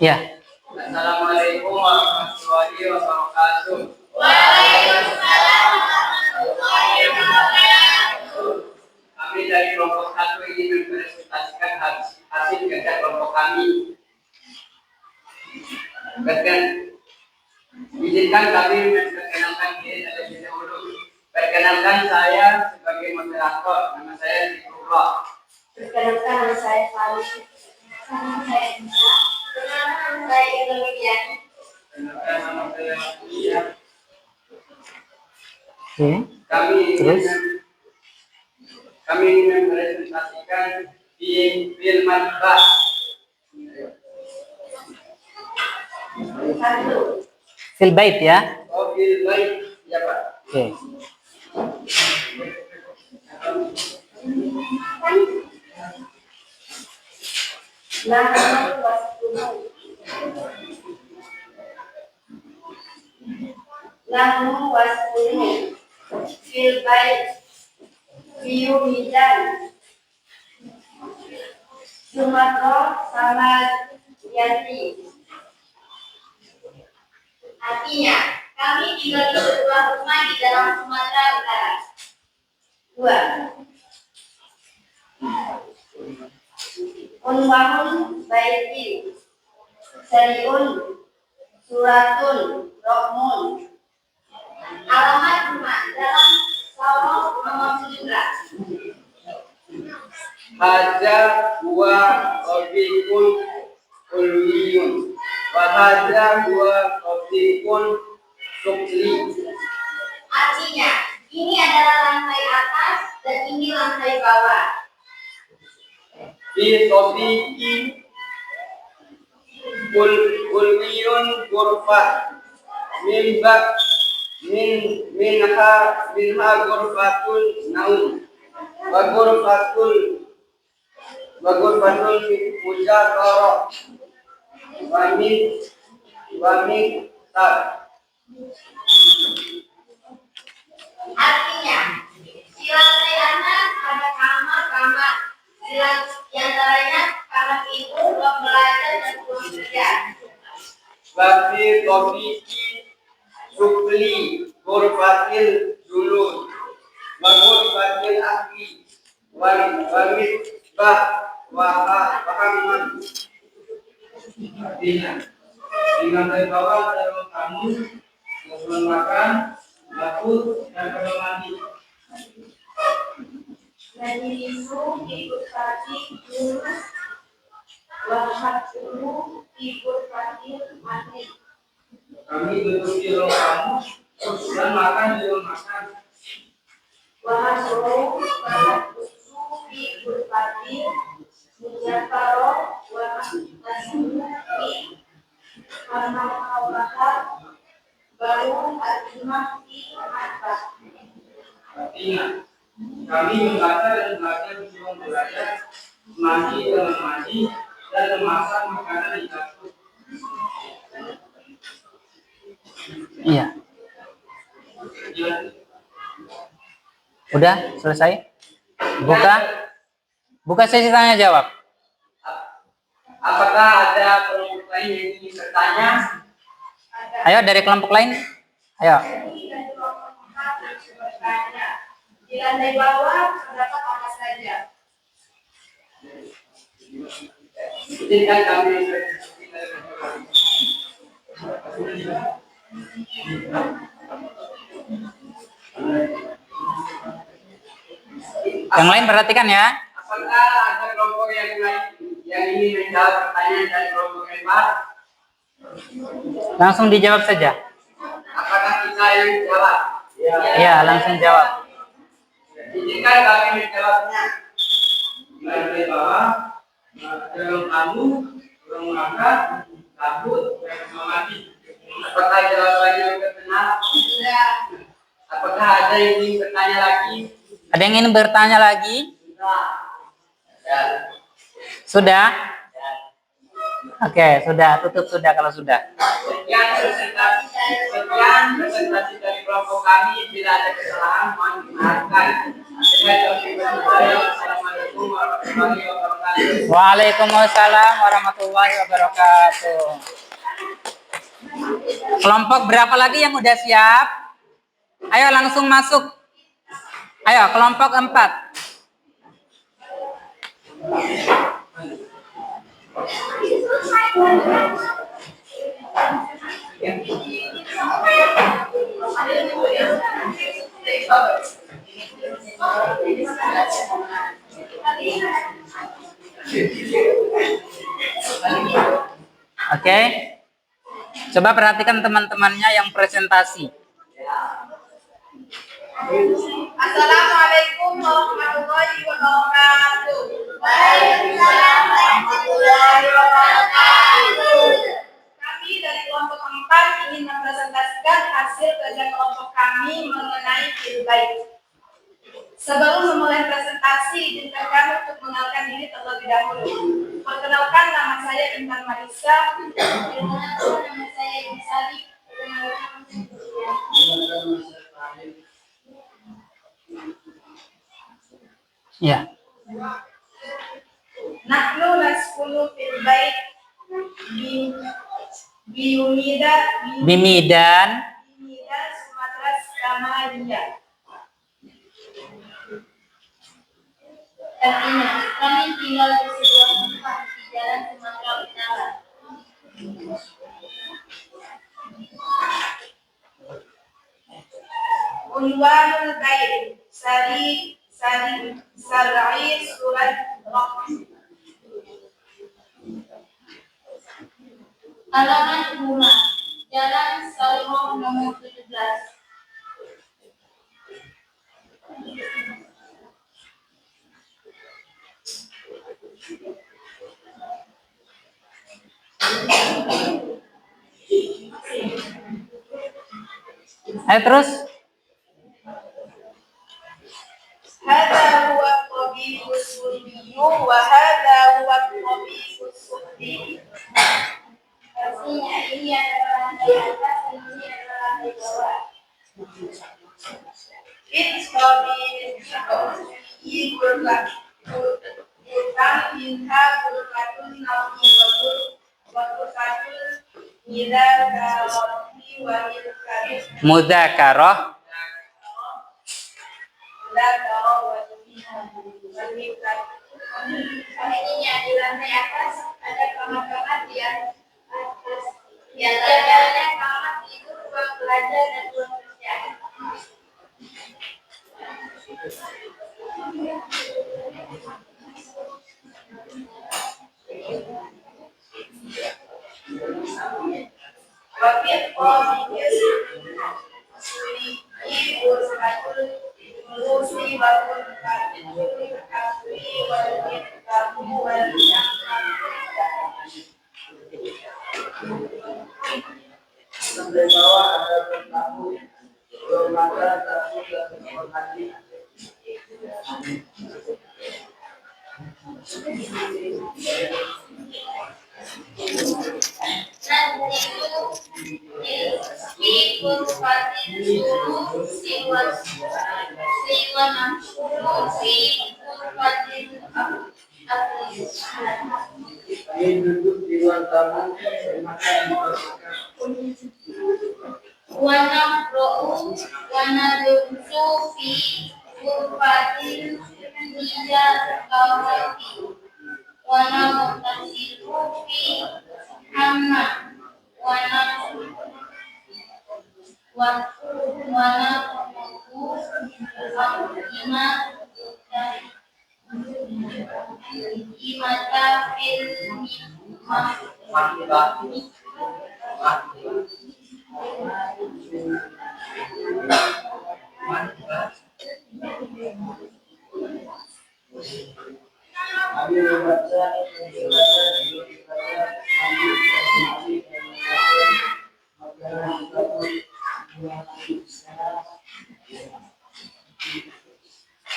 Ya. Assalamualaikum warahmatullahi Izinkan kami memperkenalkan diri terlebih dahulu. Perkenalkan saya sebagai moderator. Nama saya Zikrullah. Perkenalkan nama saya Fali. Nama saya Nisa. Perkenalkan nama saya Indonesia. Perkenalkan nama saya Iya. Oke. Terus? Kami ingin mempresentasikan di film Madbah. Fil bait ya. Oh, film baik, ya Pak. Oke. Nahnu wasbunu fil bait biyumidan Sumatera sama Yanti. Artinya, kami tinggal di sebuah rumah di dalam Sumatera Utara. 2. Unwahun baiti Sariun Suratun Rokmun. Alamat rumah dalam Sorong nomor 17. Haja wa qabiqun ulwiyun wa haja wa qabiqun sukli. Artinya, ini adalah lantai atas dan ini lantai bawah. Fi qabiqi ulwiyun ghurfah minha ghurfatul naum wa ghurfatul mujaqara wa min tar. Artinya, di lantai atas ada kamar-kamar, di antaranya kamar ibu, ruang belajar, dan ruang kerja. Wa fi qabiqi sukli ghurfatil julud wa ghurfatil akli wa misbah wa hamman. Artinya, di lantai bawah ada ruang tamu, ruang makan, dapur, dan kamar mandi. Majlisu ikut pati lurus, wahat dulu ikut pati mati. Kami duduk di ruang tamu dan makan di ruang makan. Wahat dulu, wahat usu ikut pati, mujafaro, wahat nasumi, karena kawahat, baru adimah di atas. Artinya, kami membaca dan belajar di ruang belajar, mandi dalam mandi, dan memasak makanan di dapur. Iya. Udah selesai? Buka sesi tanya jawab. Apakah ada kelompok lain yang ingin bertanya? Ayo dari kelompok lain. Ayo. Di lantai bawah terdapat apa saja? Izinkan kami Yang lain perhatikan ya. apakah ada kelompok yang lain yang ingin menjawab pertanyaan dari kelompok yang empat? Langsung dijawab saja. Apakah kita yang jawab? Iya, langsung jawab. Izinkan kami menjawabnya. Di lantai bawah ada ruang tamu, ruang makan, dapur, dan kamar mandi. Apakah jawabannya sudah benar? Sudah. Apakah ada yang ingin bertanya lagi? Ada yang ingin bertanya lagi? Ya. Sudah? Oke, sudah. Tutup sudah kalau sudah. Sekian presentasi dari kelompok kami. Bila ada kesalahan, mohon dimaafkan. Assalamualaikum warahmatullahi wabarakatuh. Waalaikumsalam warahmatullahi wabarakatuh. Kelompok berapa lagi yang udah siap? Ayo langsung masuk. Ayo kelompok 4. Oke. Coba perhatikan teman-temannya yang presentasi. Assalamualaikum warahmatullahi wabarakatuh. Waalaikumsalam warahmatullahi wabarakatuh. Kami dari kelompok 4 ingin mempresentasikan hasil kerja kelompok kami mengenai Filbait. Sebelum memulai presentasi, izinkan kami untuk mengenalkan diri terlebih dahulu. Perkenalkan, nama saya Intan Marisa. Perkenalkan, nama saya Ibu Sari. Ya. Nahnu naskunu fil bait Bimidan Bimidan Sumatera Samaria. Artinya, kami tinggal di sebuah tempat di Jalan Sumatera Utara. Unwanul bait Sari Surat Rahman. Halaman rumah Jalan Salmoh nomor 17. Ayo terus. Hada huwa tabibus sulbiyu wa hada huwa tabibus sufli. Artinya ini adalah lantai atas dan ini adalah lantai bawah. It's tabib Utang minha berkatun nabi berkatun nidar karoti wahid karib Mudzakarah. Ini di lantai atas ada kamar-kamar di atas. Di antaranya kamar tidur, ruang belajar dan ruang kerja. Wakil Qomikis Ibu Sekatul Musi Bakul Katul Kasri Walit Kamu Walit Sampai bawah ada bertamu, bermata, tamu, dan menghormati. Ini duduk di ruang tamu, makan Wana ro'u wana dunsu fi Gurfatin Nija Kawati Wana mutasiru fi Hamma Wana Muku Lima Imata fil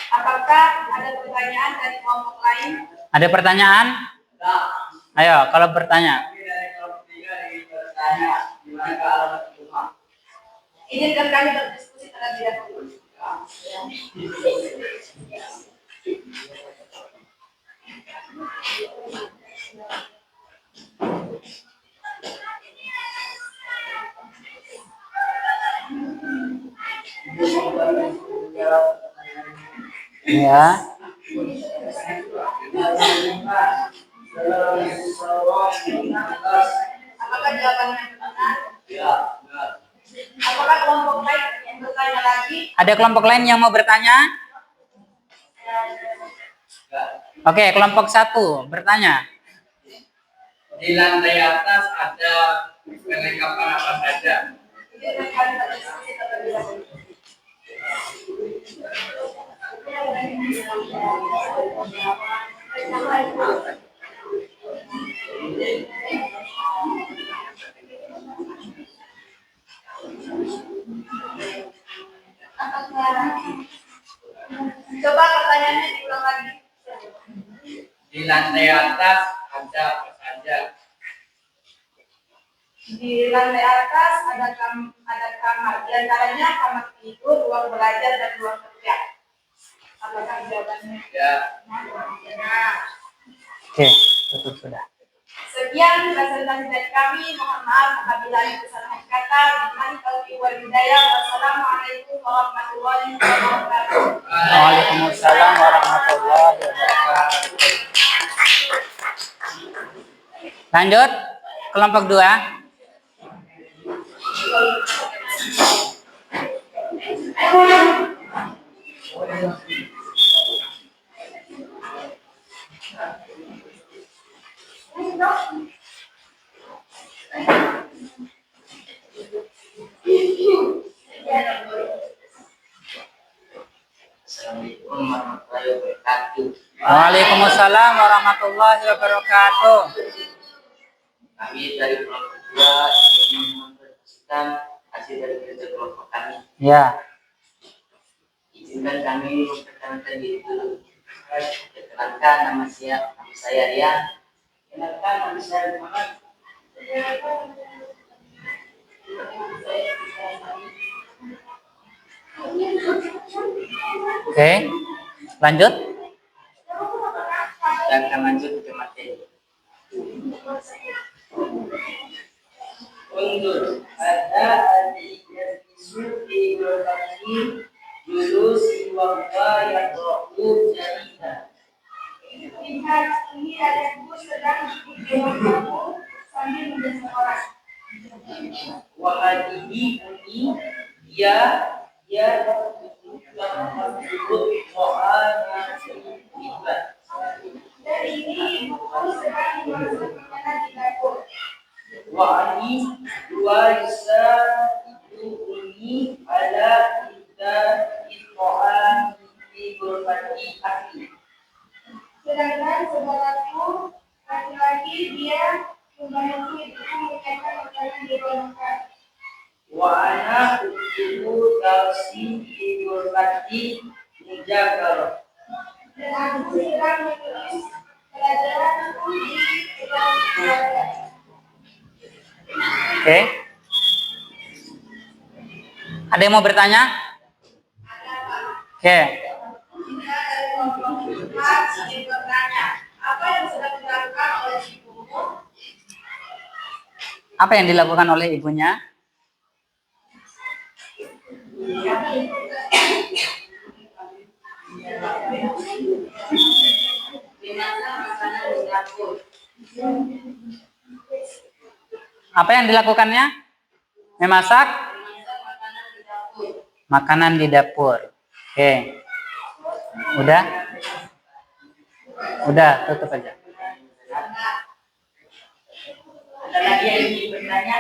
Apakah ada pertanyaan dari kelompok lain? Ada pertanyaan? Ayo, kalau bertanya. Izinkan kami berdiskusi terlebih dahulu. Ya. Apakah jawabannya benar? Ada kelompok lain yang mau bertanya? Oke, kelompok 1 bertanya. Di lantai atas ada perlengkapan apa saja? Coba pertanyaannya diulang lagi. Di lantai atas ada apa saja? Di lantai atas ada kamar, di antaranya kamar tidur, ruang belajar, dan ruang kerja. Apakah jawabannya? Ya. Nah, Oke, tutup sudah. sekian presentasi dari kami. Mohon maaf apabila ada kesalahan kata. Billahi taufiq wal hidayah. Wassalamualaikum warahmatullahi wabarakatuh. Waalaikumsalam warahmatullahi wabarakatuh. Lanjut, kelompok 2. Assalamualaikum warahmatullahi wabarakatuh. Waalaikumsalam warahmatullahi wabarakatuh. Kami dari kelompok 2 ingin mempresentasikan hasil dari kerja kelompok kami. Ya, Izinkan kami memperkenalkan diri dulu. Perkenalkan nama saya Rian. Kenalkan nama saya Muhammad. oke. Lanjut. Dan akan lanjut ke materi. Untuk ada isu di lokasi jurus waktu yang jadinya. Lihat, ini ayahku sedang digendong kamu sambil menjadi orang. Wahadihi ini dia disebut mu'anah ibad. Dan ini ibuku sedang dimasak makanan di dapur. Wa'ani dua isa itu ini ada kita ito'an di berbagi akhi. Sedangkan saudaraku laki-laki dia membantu ibuku menyiapkan makanan di ruangan. Wa'ana itu tafsir di berbagi mujakar. Dan aku sedang menulis pelajaranku di dalam keluarga. Oke. Ada yang mau bertanya? Oke. Kita dari kelompok 4 ingin bertanya, apa yang sedang dilakukan oleh ibumu? Apa yang dilakukan oleh ibunya? Apa yang dilakukannya? Memasak makanan di dapur. Oke. Udah? Udah, tutup aja. Ada lagi yang ingin bertanya?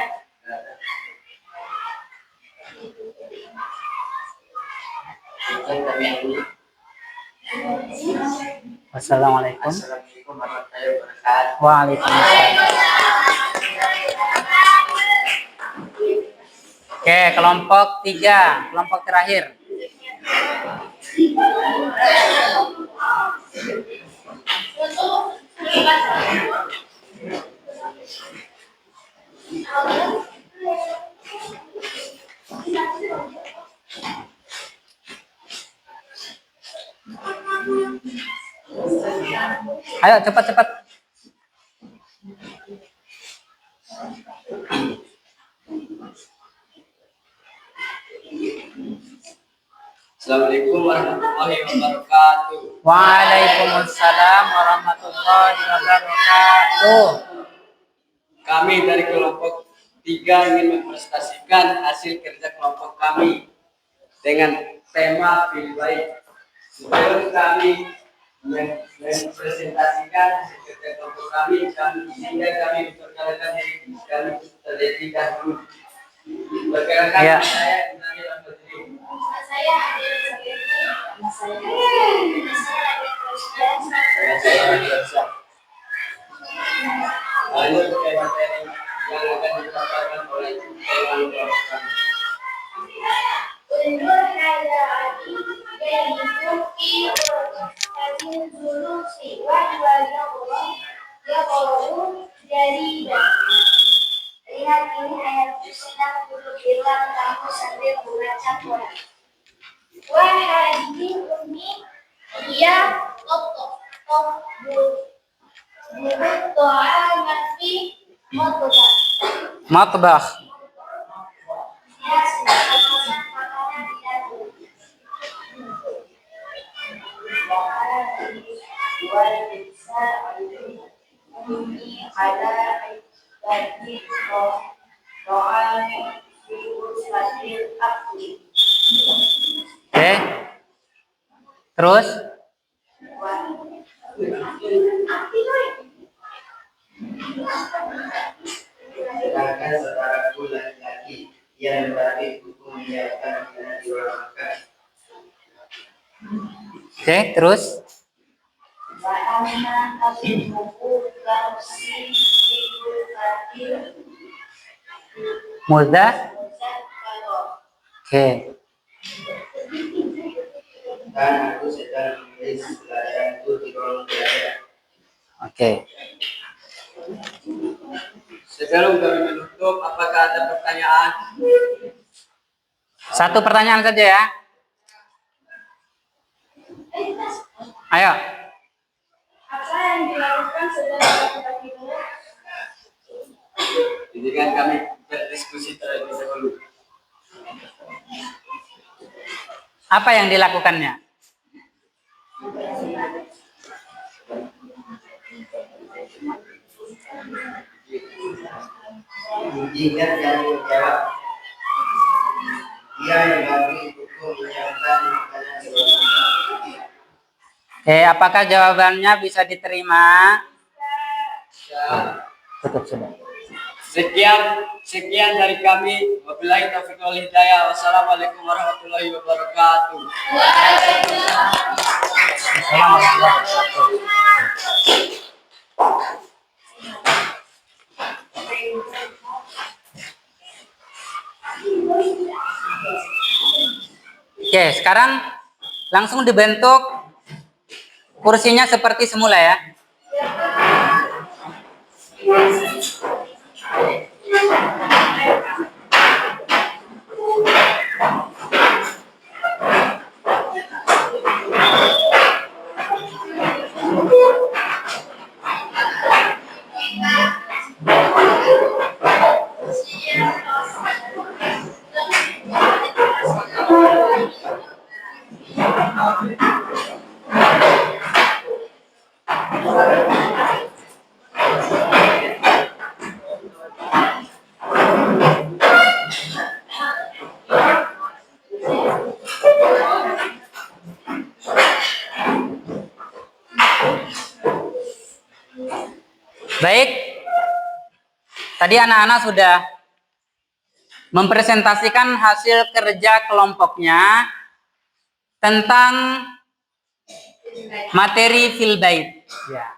Kami dulu. Wassalamualaikum. Assalamualaikum warahmatullahi wabarakatuh. Waalaikumsalam. Oke, kelompok 3, kelompok terakhir. Ayo cepat-cepat. Assalamualaikum warahmatullahi wabarakatuh. Waalaikumsalam warahmatullahi wabarakatuh. Kami dari kelompok 3 ingin mempresentasikan hasil kerja kelompok kami. dengan tema fil bait. Sebelum kami mempresentasikan hasil kerja kelompok kami memperkenalkan diri kami terlebih dahulu. Perkenalkan Ya. saya Nani Rahmatullah. Saya Adil Sabeni. Saya Saya Adi Arsyad. Lalu ke materi yang akan dipaparkan oleh teman kelompok kami. Undur hayati yaitu fi hadil julusi wa ya qawlu jadidan. Lihat ini ayat sedang duduk di ruang tamu sambil membaca Quran. Wa hadil ummi ia totok buruk doa mati motobah. Matbakh. Dia sedang memasak makanan di dapur. Oke. Terus Sedangkan saudaraku laki-laki yang berarti hukum menyiapkan makanan di ruang makan. oke, terus mudah. Oke. Dan aku sedang menulis pelajaranku di kolom belajar. Oke. Sebelum kami menutup, apakah ada pertanyaan? Satu pertanyaan saja ya. Ayo. Apa yang dilakukan saudara laki-laki itu? Izinkan kami berdiskusi terlebih dahulu. Apa yang dilakukannya? Izinkan yang menjawab. Dia yang berarti hukum menyiapkan makanan di ruang makan. Oke, apakah jawabannya bisa diterima? Tutup sudah. Sekian dari kami. Wabillahi taufiq wal hidayah. Wassalamualaikum warahmatullahi wabarakatuh. Oke, sekarang langsung dibentuk kursinya seperti semula ya. Baik, tadi anak-anak sudah mempresentasikan hasil kerja kelompoknya tentang materi fil bait. Ya.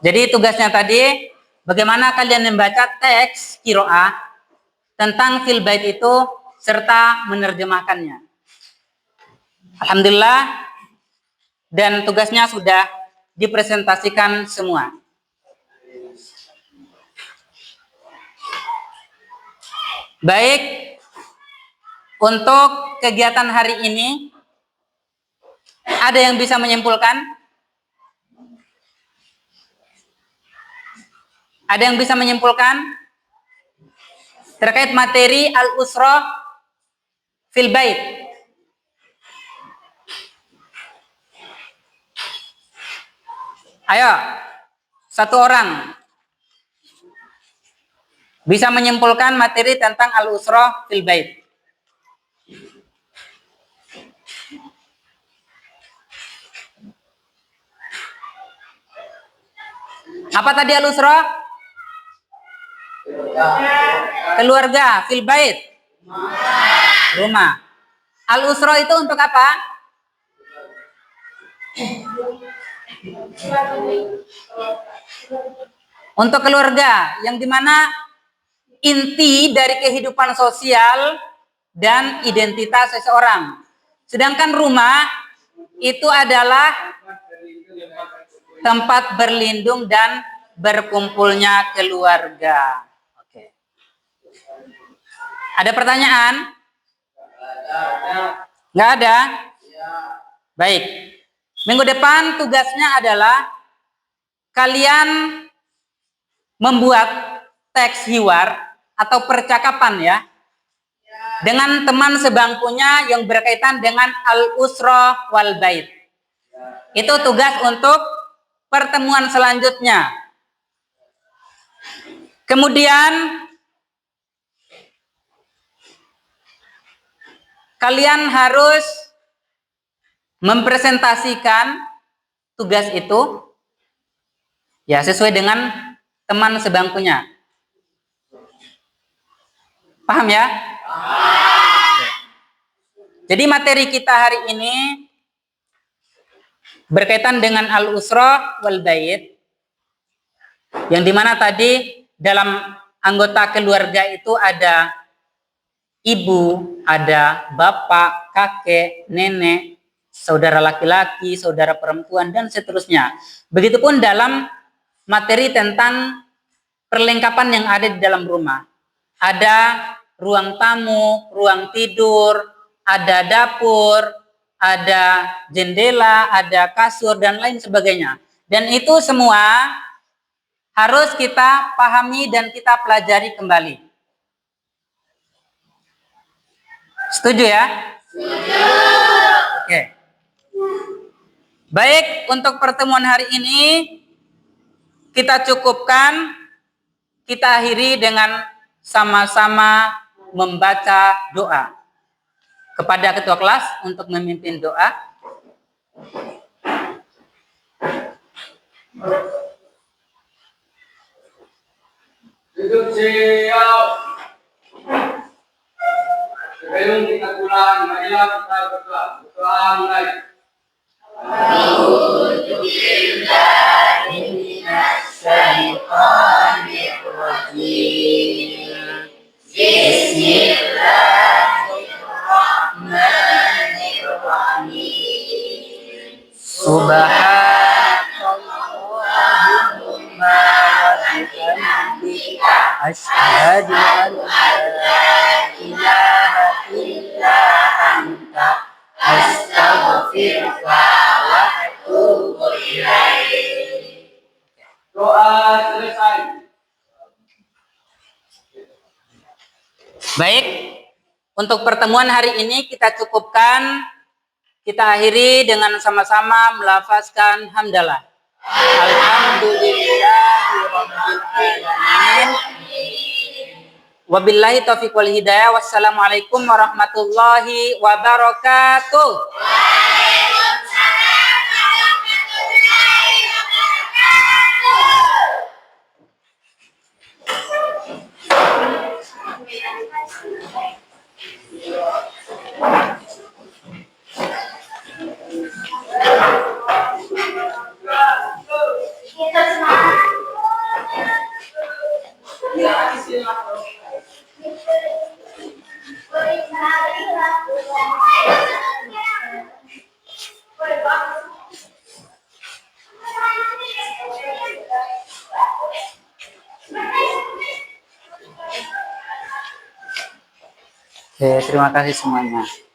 Jadi tugasnya tadi bagaimana kalian membaca teks qiraah tentang fil bait itu serta menerjemahkannya. Alhamdulillah, dan tugasnya sudah dipresentasikan semua. Baik, untuk kegiatan hari ini ada yang bisa menyimpulkan? Ada yang bisa menyimpulkan terkait materi al-usrah fil bait? Ayo, satu orang bisa menyimpulkan materi tentang al-usrah fil bait. Apa tadi al-usra? Keluarga, fil bait. Rumah. Al-usra itu untuk apa? Untuk keluarga, yang dimana inti dari kehidupan sosial dan identitas seseorang. Sedangkan rumah itu adalah tempat berlindung dan berkumpulnya keluarga. Oke. Ada pertanyaan? Nggak ada? Baik. Minggu depan tugasnya adalah kalian membuat teks hiwar atau percakapan ya dengan teman sebangkunya yang berkaitan dengan al-usra wal bait. Itu tugas untuk pertemuan selanjutnya. Kemudian kalian harus mempresentasikan tugas itu ya sesuai dengan teman sebangkunya. Paham ya? Jadi materi kita hari ini berkaitan dengan al-usra wal bait, yang dimana tadi dalam anggota keluarga itu ada ibu, ada bapak, kakek, nenek, saudara laki-laki, saudara perempuan, dan seterusnya. Begitupun dalam materi tentang perlengkapan yang ada di dalam rumah. Ada ruang tamu, ruang tidur, ada dapur, ada jendela, ada kasur, dan lain sebagainya. Dan itu semua harus kita pahami dan kita pelajari kembali. Setuju ya? Setuju. Oke. Baik, untuk pertemuan hari ini kita cukupkan. Kita akhiri dengan sama-sama membaca doa. Kepada ketua kelas untuk memimpin doa. Duduk siap. Sebelum kita pulang, marilah kita berdoa. Doa mulai. Subhanallahumma wa bihamdika asyhadu an la ilaha illa anta astaghfiruka wa atubu ilaik. Doa selesai. Baik, untuk pertemuan hari ini kita cukupkan. Kita akhiri dengan sama-sama melafazkan hamdalah. Alhamdulillahirabbil alamin. Wabillahi taufiq wal hidayah. Wassalamualaikum warahmatullahi wabarakatuh. Terima kasih semuanya.